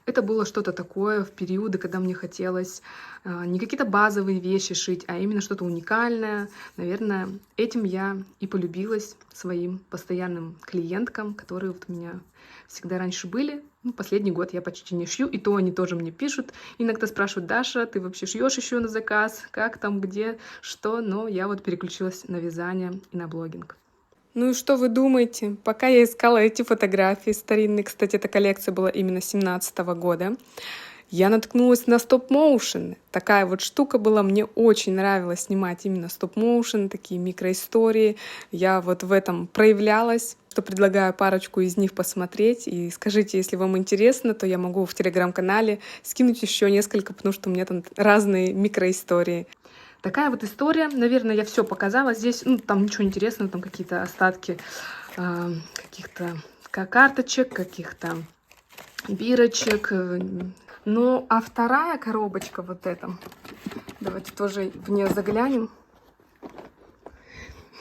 Это было что-то такое в периоды, когда мне хотелось не какие-то базовые вещи шить, а именно что-то уникальное. Наверное, этим я и полюбилась своим постоянным клиенткам, которые вот у меня всегда раньше были. Ну, последний год я почти не шью, и то они тоже мне пишут. Иногда спрашивают: Даша, ты вообще шьешь еще на заказ? Как там, где, что? Но я вот переключилась на вязание и на блогинг. Ну и что вы думаете? Пока я искала эти фотографии старинные, кстати, эта коллекция была именно 17-го года, я наткнулась на стоп-моушен. Такая вот штука была, мне очень нравилось снимать именно стоп-моушен, такие микроистории. Я вот в этом проявлялась, что предлагаю парочку из них посмотреть. И скажите, если вам интересно, то я могу в телеграм-канале скинуть еще несколько, потому что у меня там разные микроистории. Такая вот история. Наверное, я все показала. Здесь, ну, там ничего интересного, там какие-то остатки каких-то карточек, каких-то бирочек. Ну, а вторая коробочка вот эта. Давайте тоже в нее заглянем.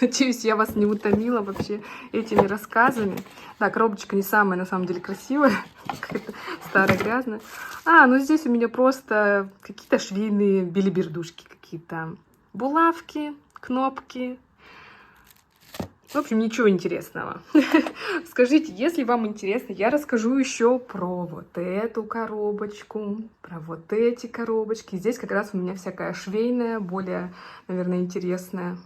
Надеюсь, я вас не утомила вообще этими рассказами. Да, коробочка не самая, на самом деле, красивая. Какая-то старая, грязная. Ну здесь у меня просто какие-то швейные билибердушки, какие-то булавки, кнопки. В общем, ничего интересного. Скажите, если вам интересно, я расскажу еще про вот эту коробочку, про вот эти коробочки. Здесь как раз у меня всякая швейная, более, наверное, интересная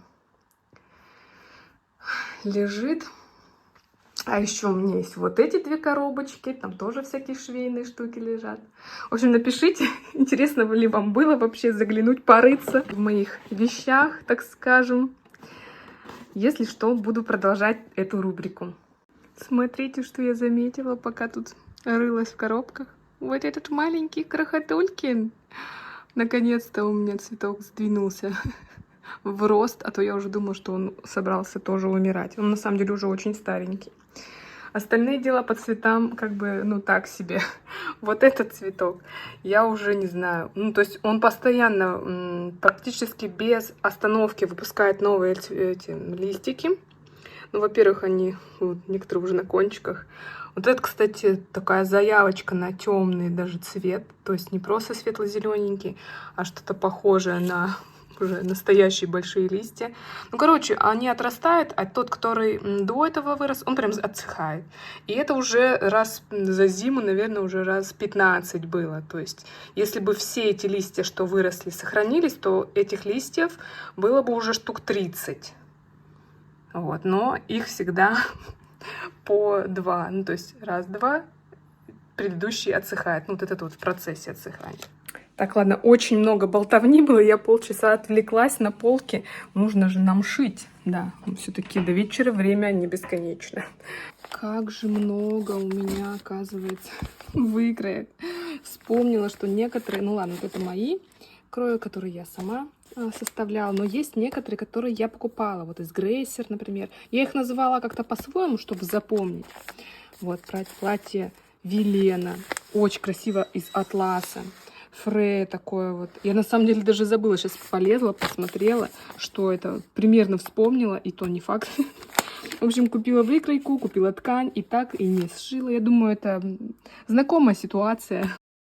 лежит. А еще у меня есть вот эти две коробочки, там тоже всякие швейные штуки лежат. В общем, напишите, интересно ли вам было вообще заглянуть, порыться в моих вещах, так скажем. Если что, буду продолжать эту рубрику. Смотрите, что я заметила, пока тут рылась в коробках. Вот этот маленький крохотулькин. Наконец-то у меня цветок сдвинулся в рост, а то я уже думала, что он собрался тоже умирать. Он на самом деле уже очень старенький. Остальные дела по цветам как бы, ну, так себе. Вот этот цветок, я уже не знаю. Ну, то есть он постоянно, практически без остановки выпускает новые эти листики. Ну, во-первых, они, вот, некоторые уже на кончиках. Вот это, кстати, такая заявочка на темный даже цвет. То есть не просто светло-зелененький, а что-то похожее на уже настоящие большие листья. Ну, короче, они отрастают, а тот, который до этого вырос, он прям отсыхает. И это уже раз за зиму, наверное, уже раз 15 было. То есть, если бы все эти листья, что выросли, сохранились, то этих листьев было бы уже штук 30. Вот, но их всегда по 2. Ну, то есть, раз-два, предыдущий отсыхает. Ну, вот этот вот в процессе отсыхания. Так, ладно, очень много болтовни было, я полчаса отвлеклась на полке. Нужно же нам шить. Да, все-таки до вечера время не бесконечно. Как же много у меня, оказывается, выкроек. Вспомнила, что некоторые, ну ладно, вот это мои крои, которые я сама составляла, но есть некоторые, которые я покупала. Вот из Грейсер, например. Я их называла как-то по-своему, чтобы запомнить. Вот, платье Велена. Очень красиво, из атласа. Фрея такое вот. Я на самом деле даже забыла, сейчас полезла, посмотрела, что это. Примерно вспомнила, и то не факт. В общем, купила выкройку, купила ткань, и так и не сшила. Я думаю, это знакомая ситуация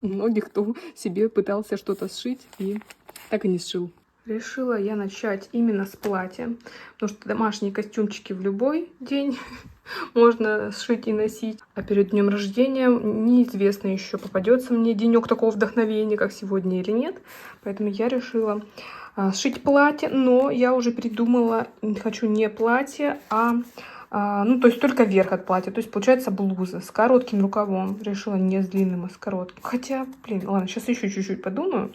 у многих, кто себе пытался что-то сшить и так и не сшил. Решила я начать именно с платья, потому что домашние костюмчики в любой день можно сшить и носить. А перед днем рождения неизвестно еще, попадется мне денек такого вдохновения, как сегодня, или нет. Поэтому я решила сшить платье, но я уже придумала, хочу не платье, ну, то есть только верх от платья. То есть получается блуза с коротким рукавом. Решила не с длинным, а с коротким. Хотя, блин, ладно, сейчас еще чуть-чуть подумаю.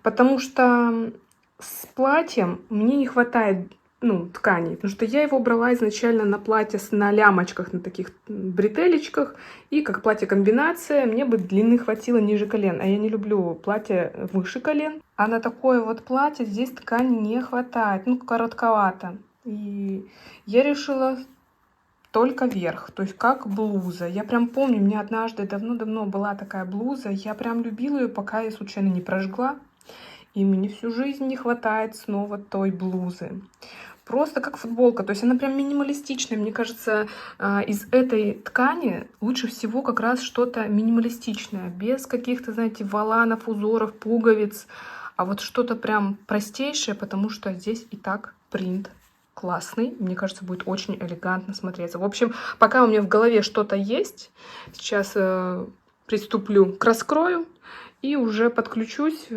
Потому что с платьем мне не хватает, ну, тканей, потому что я его брала изначально на платье на лямочках, на таких бретелечках, и как платье-комбинация мне бы длины хватило ниже колен, а я не люблю платье выше колен, а на такое вот платье здесь ткани не хватает, ну, коротковато, и я решила только верх, то есть как блуза. Я прям помню, у меня однажды давно-давно была такая блуза, я прям любила ее, пока я случайно не прожгла. И мне всю жизнь не хватает снова той блузы. Просто как футболка. То есть она прям минималистичная. Мне кажется, из этой ткани лучше всего как раз что-то минималистичное. Без каких-то, знаете, воланов, узоров, пуговиц. А вот что-то прям простейшее, потому что здесь и так принт классный. Мне кажется, будет очень элегантно смотреться. В общем, пока у меня в голове что-то есть, сейчас приступлю к раскрою. И уже подключусь,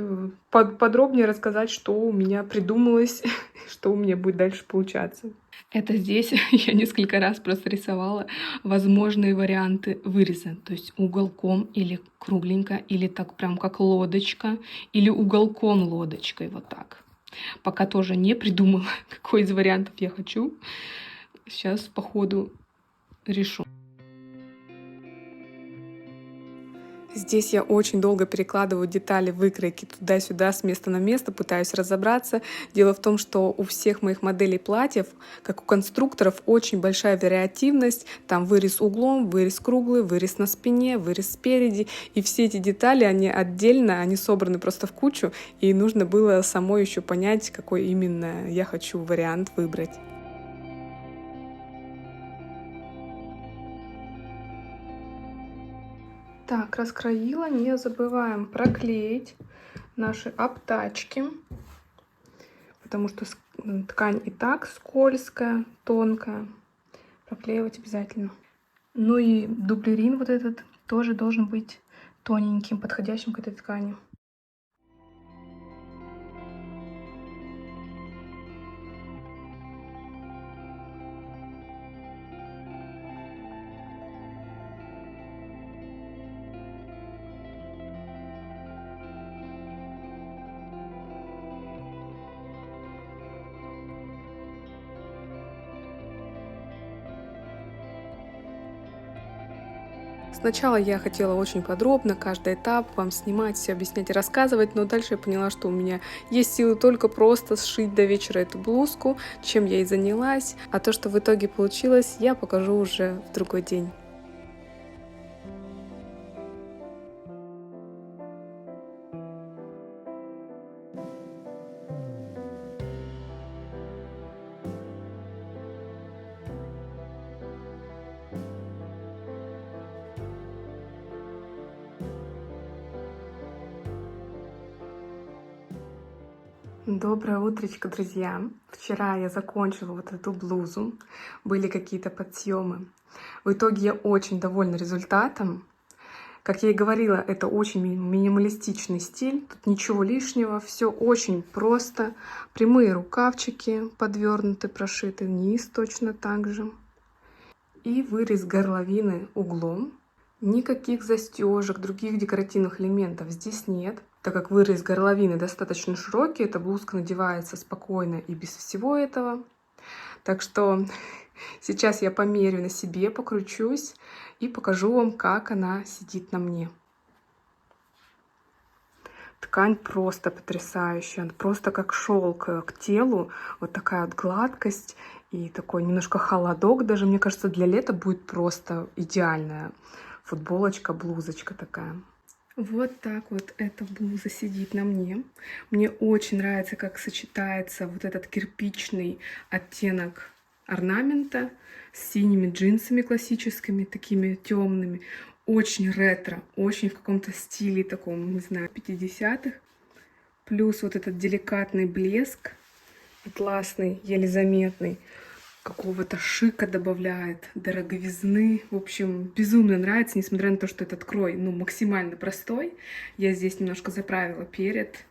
подробнее рассказать, что у меня придумалось, что у меня будет дальше получаться. Это здесь я несколько раз просто рисовала возможные варианты выреза. То есть уголком или кругленько, или так прям как лодочка, или уголком лодочкой, вот так. Пока тоже не придумала, какой из вариантов я хочу. Сейчас по ходу решу. Здесь я очень долго перекладываю детали выкройки туда-сюда, с места на место, пытаюсь разобраться. Дело в том, что у всех моих моделей платьев, как у конструкторов, очень большая вариативность. Там вырез углом, вырез круглый, вырез на спине, вырез спереди. И все эти детали, они отдельно, они собраны просто в кучу. И нужно было самой еще понять, какой именно я хочу вариант выбрать. Так, раскроила, не забываем проклеить наши обтачки, потому что ткань и так скользкая, тонкая. Проклеивать обязательно. Ну и дублерин вот этот тоже должен быть тоненьким, подходящим к этой ткани. Сначала я хотела очень подробно каждый этап вам снимать, все объяснять и рассказывать, но дальше я поняла, что у меня есть силы только просто сшить до вечера эту блузку, чем я и занялась, а то, что в итоге получилось, я покажу уже в другой день. Доброе утречко, друзья! Вчера я закончила вот эту блузу, были какие-то подсъемы. В итоге я очень довольна результатом. Как я и говорила, это очень минималистичный стиль, тут ничего лишнего, все очень просто. Прямые рукавчики подвернуты, прошиты, низ точно так же. И вырез горловины углом. Никаких застежек, других декоративных элементов здесь нет. Так как вырез горловины достаточно широкий, эта блузка надевается спокойно и без всего этого. Так что сейчас я померю на себе, покручусь и покажу вам, как она сидит на мне. Ткань просто потрясающая, просто как шелк к телу, вот такая вот гладкость и такой немножко холодок. Даже, мне кажется, для лета будет просто идеальная футболочка, блузочка такая. Вот так вот эта блуза сидит на мне. Мне очень нравится, как сочетается вот этот кирпичный оттенок орнамента с синими джинсами классическими, такими темными. Очень ретро, очень в каком-то стиле таком, не знаю, 50-х. Плюс вот этот деликатный блеск, атласный, еле заметный, какого-то шика добавляет, дороговизны. В общем, безумно нравится, несмотря на то, что этот крой, ну, максимально простой. Я здесь немножко заправила перед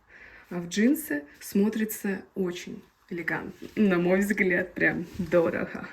в джинсы. Смотрится очень элегантно. На мой взгляд, прям дорого.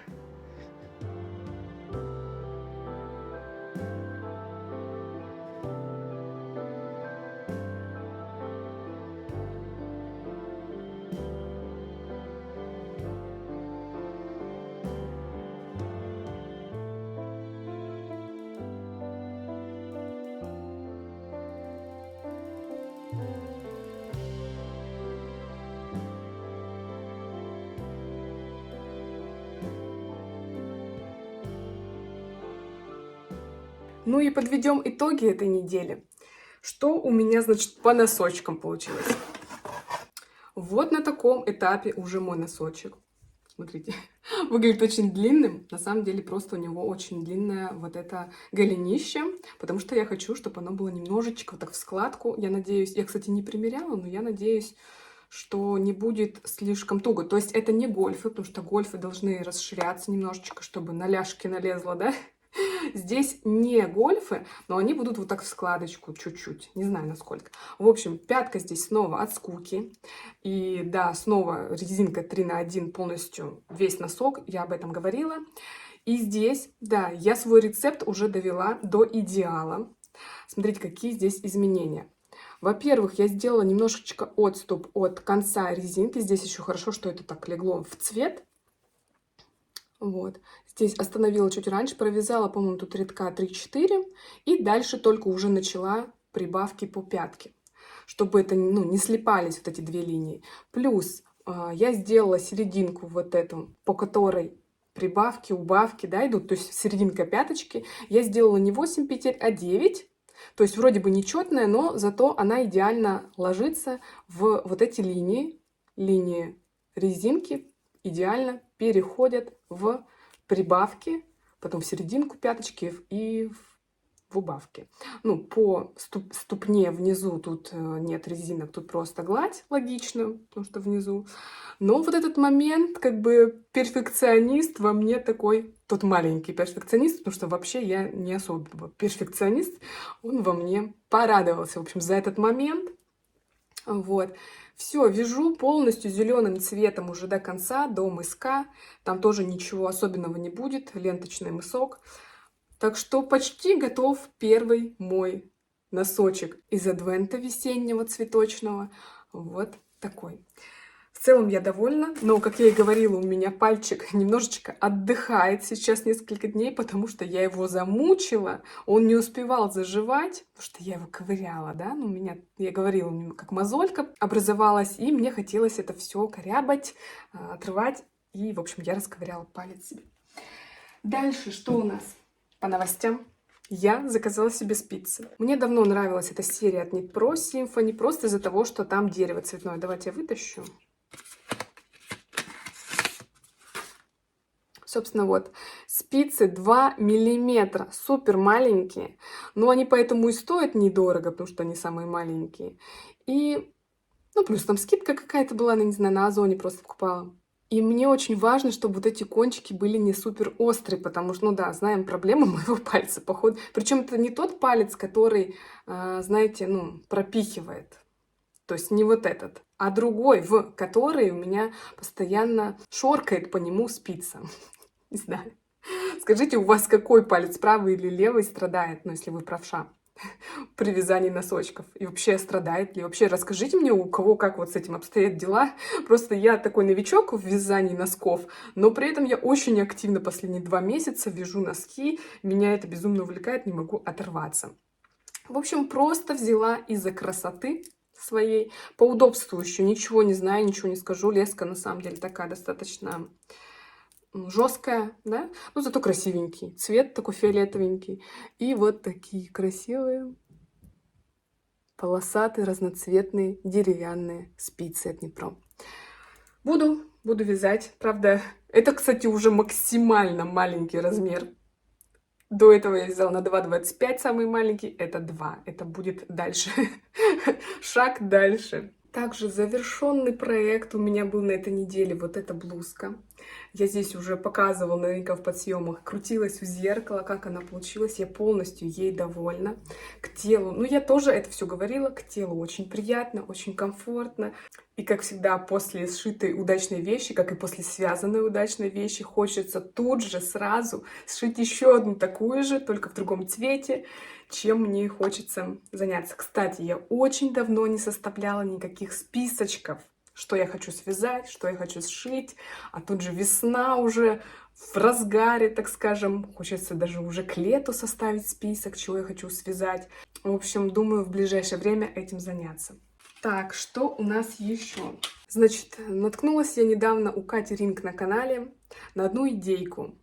Ну и подведем итоги этой недели. Что у меня, значит, по носочкам получилось? Вот на таком этапе уже мой носочек. Смотрите, выглядит очень длинным. На самом деле просто у него очень длинное вот это голенище, потому что я хочу, чтобы оно было немножечко вот так в складку. Я надеюсь, я, кстати, не примеряла, но я надеюсь, что не будет слишком туго. То есть это не гольфы, потому что гольфы должны расширяться немножечко, чтобы на ляжки налезло, да? Здесь не гольфы, но они будут вот так в складочку чуть-чуть, не знаю насколько. В общем, пятка здесь снова от скуки. И да, снова резинка 3 на 1 полностью весь носок, я об этом говорила. И здесь, да, я свой рецепт уже довела до идеала. Смотрите, какие здесь изменения. Во-первых, я сделала немножечко отступ от конца резинки. Здесь еще хорошо, что это так легло в цвет. Вот. Здесь остановила чуть раньше, провязала, по-моему, тут рядка 3-4. И дальше только уже начала прибавки по пятке, чтобы это, ну, не слипались вот эти две линии. Плюс я сделала серединку вот эту, по которой прибавки, убавки, да, идут. То есть серединка пяточки. Я сделала не 8 петель, а 9. То есть вроде бы нечетная, но зато она идеально ложится в вот эти линии. Линии резинки идеально переходят в прибавки, потом в серединку пяточки и в убавки. Ну, по ступне внизу тут нет резинок, тут просто гладь, логично, потому что внизу. Но вот этот момент, как бы перфекционист во мне такой, тот маленький перфекционист, потому что вообще я не особо перфекционист, он во мне порадовался, в общем, за этот момент. Вот. Все, вяжу полностью зеленым цветом уже до конца, до мыска. Там тоже ничего особенного не будет, ленточный мысок. Так что почти готов первый мой носочек из адвента весеннего цветочного. Вот такой. В целом я довольна, но, как я и говорила, у меня пальчик немножечко отдыхает сейчас несколько дней, потому что я его замучила, он не успевал заживать, потому что я его ковыряла, да, ну, у меня, я говорила, как мозолька образовалась, и мне хотелось это все корябать, отрывать, и, в общем, я расковыряла палец себе. Дальше что у нас по новостям? Я заказала себе спицы. Мне давно нравилась эта серия от Knit Pro Symphony, просто из-за того, что там дерево цветное. Давайте я вытащу. Собственно, вот, спицы 2 миллиметра, супер маленькие, но они поэтому и стоят недорого, потому что они самые маленькие. И, ну, плюс там скидка какая-то была, не знаю, на Озоне просто покупала. И мне очень важно, чтобы вот эти кончики были не супер острые, потому что, ну да, знаем проблему моего пальца, походу. Причем это не тот палец, который, знаете, ну, пропихивает. То есть не вот этот, а другой, в который у меня постоянно шоркает по нему спица. Не знаю. Скажите, у вас какой палец, правый или левый, страдает, ну, если вы правша, при вязании носочков? И вообще страдает ли? Вообще расскажите мне, у кого как вот с этим обстоят дела. Просто я такой новичок в вязании носков, но при этом я очень активно последние 2 месяца вяжу носки. Меня это безумно увлекает, не могу оторваться. В общем, просто взяла из-за красоты своей. По удобству еще ничего не знаю, ничего не скажу. Леска на самом деле такая достаточно жесткая, да, но зато красивенький. Цвет такой фиолетовенький. И вот такие красивые полосатые, разноцветные, деревянные спицы от Knit Pro. Буду вязать. Правда, это, кстати, уже максимально маленький размер. До этого я вязала на 2,25, самый маленький. Это 2. Это будет дальше. Шаг дальше. Также завершенный проект у меня был на этой неделе. Вот эта блузка. Я здесь уже показывала наверняка в подсъемах. Крутилась у зеркала, как она получилась. Я полностью ей довольна. К телу, ну я тоже это все говорила, к телу очень приятно, очень комфортно. И как всегда, после сшитой удачной вещи, как и после связанной удачной вещи, хочется тут же сразу сшить еще одну такую же, только в другом цвете, чем мне хочется заняться. Кстати, я очень давно не составляла никаких списочков, что я хочу связать, что я хочу сшить. А тут же весна уже в разгаре, так скажем. Хочется даже уже к лету составить список, чего я хочу связать. В общем, думаю, в ближайшее время этим заняться. Так, что у нас еще? Значит, наткнулась я недавно у Кати Ринг на канале на одну идейку.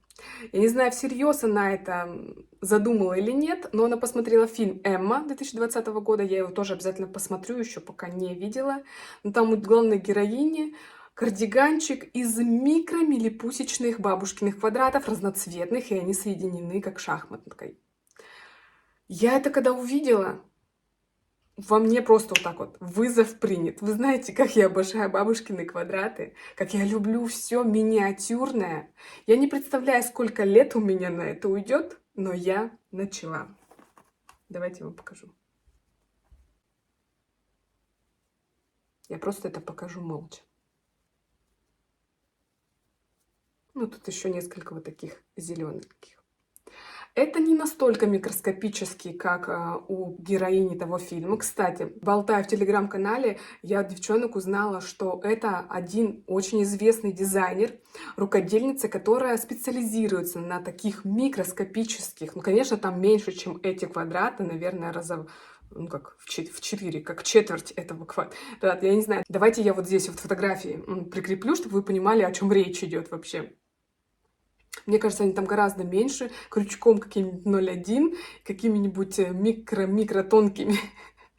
Я не знаю, всерьез она это задумала или нет, но она посмотрела фильм «Эмма» 2020 года. Я его тоже обязательно посмотрю, еще пока не видела. Но там у главной героини кардиганчик из микромилипусечных бабушкиных квадратов, разноцветных, и они соединены как шахматкой. Я это когда увидела, во мне просто вот так вот вызов принят. Вы знаете, как я обожаю бабушкины квадраты, как я люблю все миниатюрное. Я не представляю, сколько лет у меня на это уйдет, но я начала. Давайте я вам покажу. Я просто это покажу молча. Ну, тут еще несколько вот таких зелененьких. Это не настолько микроскопический, как у героини того фильма. Кстати, болтая в телеграм-канале, я от девчонок узнала, что это один очень известный дизайнер, рукодельница, которая специализируется на таких микроскопических, ну, конечно, там меньше, чем эти квадраты, наверное, раза ну, как в 4, как четверть этого квадрата. Я не знаю. Давайте я вот здесь вот фотографии прикреплю, чтобы вы понимали, о чем речь идет вообще. Мне кажется, они там гораздо меньше, крючком каким-нибудь 0,1, какими-нибудь микро тонкими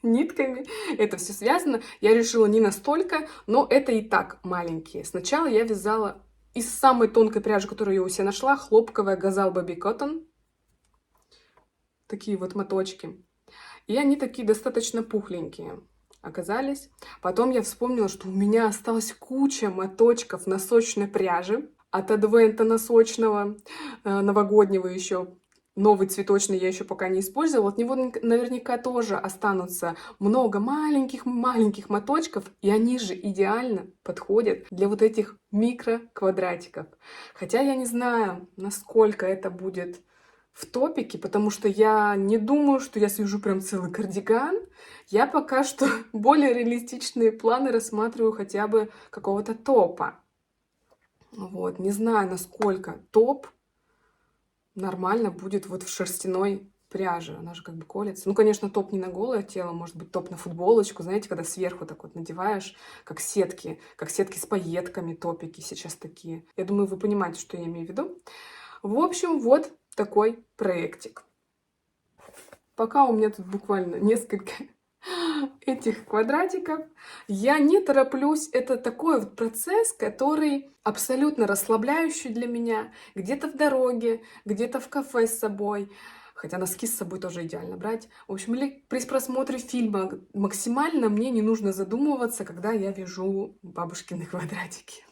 нитками. Это все связано. Я решила не настолько, но это и так маленькие. Сначала я вязала из самой тонкой пряжи, которую я у себя нашла, хлопковая Газал Baby Cotton. Такие вот моточки. И они такие достаточно пухленькие оказались. Потом я вспомнила, что у меня осталась куча моточков носочной пряжи от адвента носочного, новогоднего еще. Новый цветочный я еще пока не использовала. От него наверняка тоже останутся много маленьких моточков, и они же идеально подходят для вот этих микро-квадратиков. Хотя я не знаю, насколько это будет в топике, потому что я не думаю, что я свяжу прям целый кардиган. Я пока что более реалистичные планы рассматриваю хотя бы какого-то топа. Вот, не знаю, насколько топ нормально будет вот в шерстяной пряже. Она же как бы колется. Ну, конечно, топ не на голое тело, может быть, топ на футболочку. Знаете, когда сверху так вот надеваешь, как сетки с пайетками, топики сейчас такие. Я думаю, вы понимаете, что я имею в виду. В общем, вот такой проектик. Пока у меня тут буквально несколько этих квадратиков. Я не тороплюсь. Это такой вот процесс, который абсолютно расслабляющий для меня. Где-то в дороге, где-то в кафе с собой. Хотя носки с собой тоже идеально брать. В общем, или при просмотре фильма максимально мне не нужно задумываться, когда я вяжу бабушкины квадратики.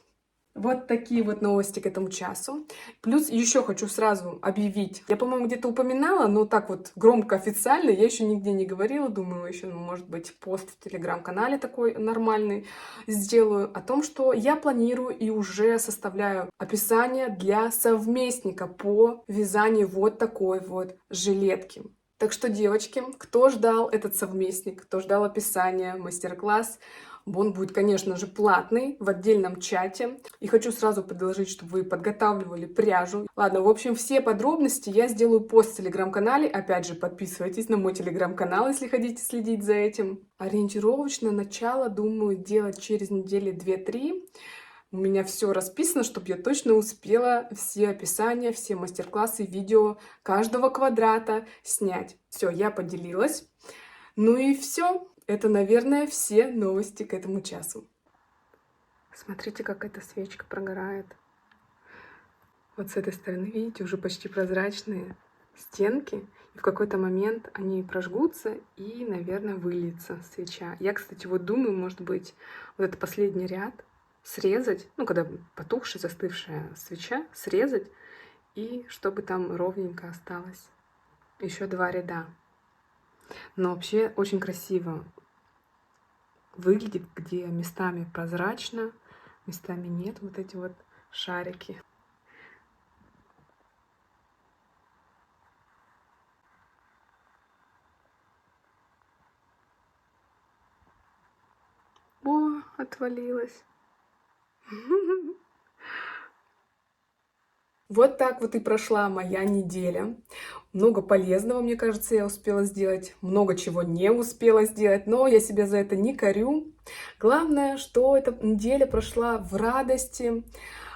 Вот такие вот новости к этому часу. Плюс еще хочу сразу объявить. Я, по-моему, где-то упоминала, но так вот громко, официально я еще нигде не говорила. Думаю, еще, может быть, пост в телеграм-канале такой нормальный сделаю. О том, что я планирую и уже составляю описание для совместника по вязанию вот такой вот жилетки. Так что, девочки, кто ждал этот совместник, кто ждал описания, мастер-класс, он будет, конечно же, платный, в отдельном чате. И хочу сразу предложить, чтобы вы подготавливали пряжу. Ладно, в общем, все подробности я сделаю пост в телеграм-канале. Опять же, подписывайтесь на мой телеграм-канал, если хотите следить за этим. Ориентировочно начало, думаю, делать через недели 2-3. У меня все расписано, чтобы я точно успела все описания, все мастер-классы, видео каждого квадрата снять. Все, я поделилась. Ну и все. Это, наверное, все новости к этому часу. Смотрите, как эта свечка прогорает. Вот с этой стороны, видите, уже почти прозрачные стенки. И в какой-то момент они прожгутся и, наверное, выльется свеча. Я, кстати, вот думаю, может быть, вот этот последний ряд срезать, ну, когда потухшая, застывшая свеча, срезать, и чтобы там ровненько осталось еще 2 ряда. Но вообще очень красиво выглядит, где местами прозрачно, местами нет, вот эти вот шарики. О, отвалилась. Вот так вот и прошла моя неделя. Много полезного, мне кажется, я успела сделать. Много чего не успела сделать, но я себя за это не корю. Главное, что эта неделя прошла в радости,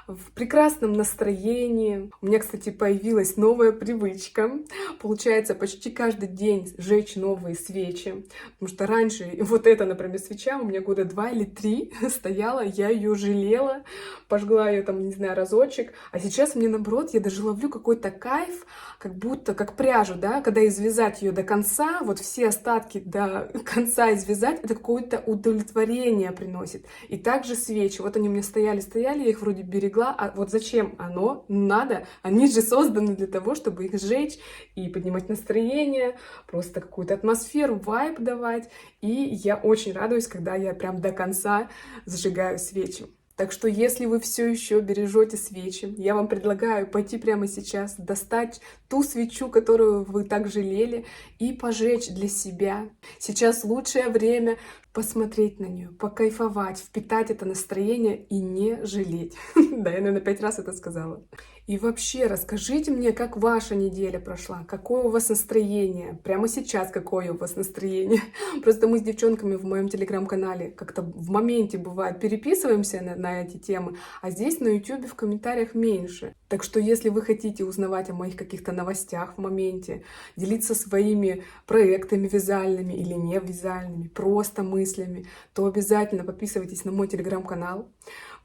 в прекрасном настроении. У меня, кстати, появилась новая привычка. Получается, почти каждый день жечь новые свечи. Потому что раньше вот эта, например, свеча у меня года 2 или 3 стояла, я ее жалела, пожгла ее там, не знаю, разочек. А сейчас мне, наоборот, я даже ловлю какой-то кайф, как будто, как пряжу, да, когда извязать ее до конца, вот все остатки до конца извязать, это какое-то удовлетворение приносит. И также свечи. Вот они у меня стояли, я их вроде берегла, берегла. А вот зачем оно надо? Они же созданы для того, чтобы их сжечь и поднимать настроение, просто какую-то атмосферу, вайб давать. И я очень радуюсь, когда я прям до конца зажигаю свечи. Так что, если вы все еще бережете свечи, я вам предлагаю пойти прямо сейчас, достать ту свечу, которую вы так жалели, и пожечь для себя. Сейчас лучшее время посмотреть на нее, покайфовать, впитать это настроение и не жалеть. Да, я, наверное, 5 раз это сказала. И вообще, расскажите мне, как ваша неделя прошла, какое у вас настроение, прямо сейчас какое у вас настроение. Просто мы с девчонками в моем телеграм-канале как-то в моменте, бывает, переписываемся на эти темы, а здесь на YouTube в комментариях меньше. Так что, если вы хотите узнавать о моих каких-то новостях в моменте, делиться своими проектами вязальными или не вязальными, просто мыслями, то обязательно подписывайтесь на мой телеграм-канал.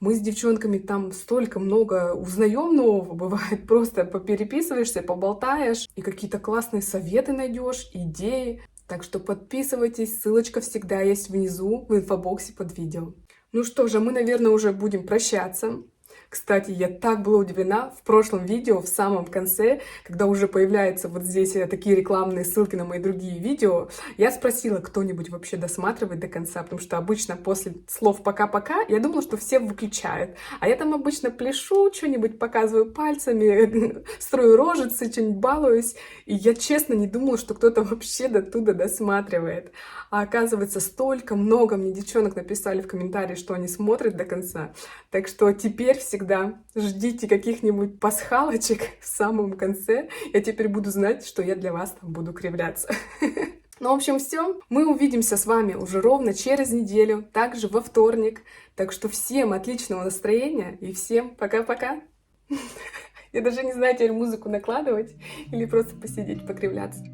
Мы с девчонками там столько много узнаем нового, бывает, просто попереписываешься, поболтаешь, и какие-то классные советы найдешь, идеи. Так что подписывайтесь, ссылочка всегда есть внизу в инфобоксе под видео. Ну что же, мы, наверное, уже будем прощаться. Кстати, я так была удивлена в прошлом видео, в самом конце, когда уже появляются вот здесь такие рекламные ссылки на мои другие видео, я спросила, кто-нибудь вообще досматривает до конца, потому что обычно после слов «пока-пока» я думала, что все выключают. А я там обычно пляшу, что-нибудь показываю пальцами, строю рожицы, что-нибудь балуюсь. И я честно не думала, что кто-то вообще до туда досматривает. А оказывается, столько много мне девчонок написали в комментарии, что они смотрят до конца. Так что теперь всегда ждите каких-нибудь пасхалочек в самом конце. Я теперь буду знать, что я для вас там буду кривляться. Ну, в общем, все. Мы увидимся с вами уже ровно через неделю, также во вторник. Так что всем отличного настроения и всем пока-пока. Я даже не знаю, теперь музыку накладывать или просто посидеть, покривляться.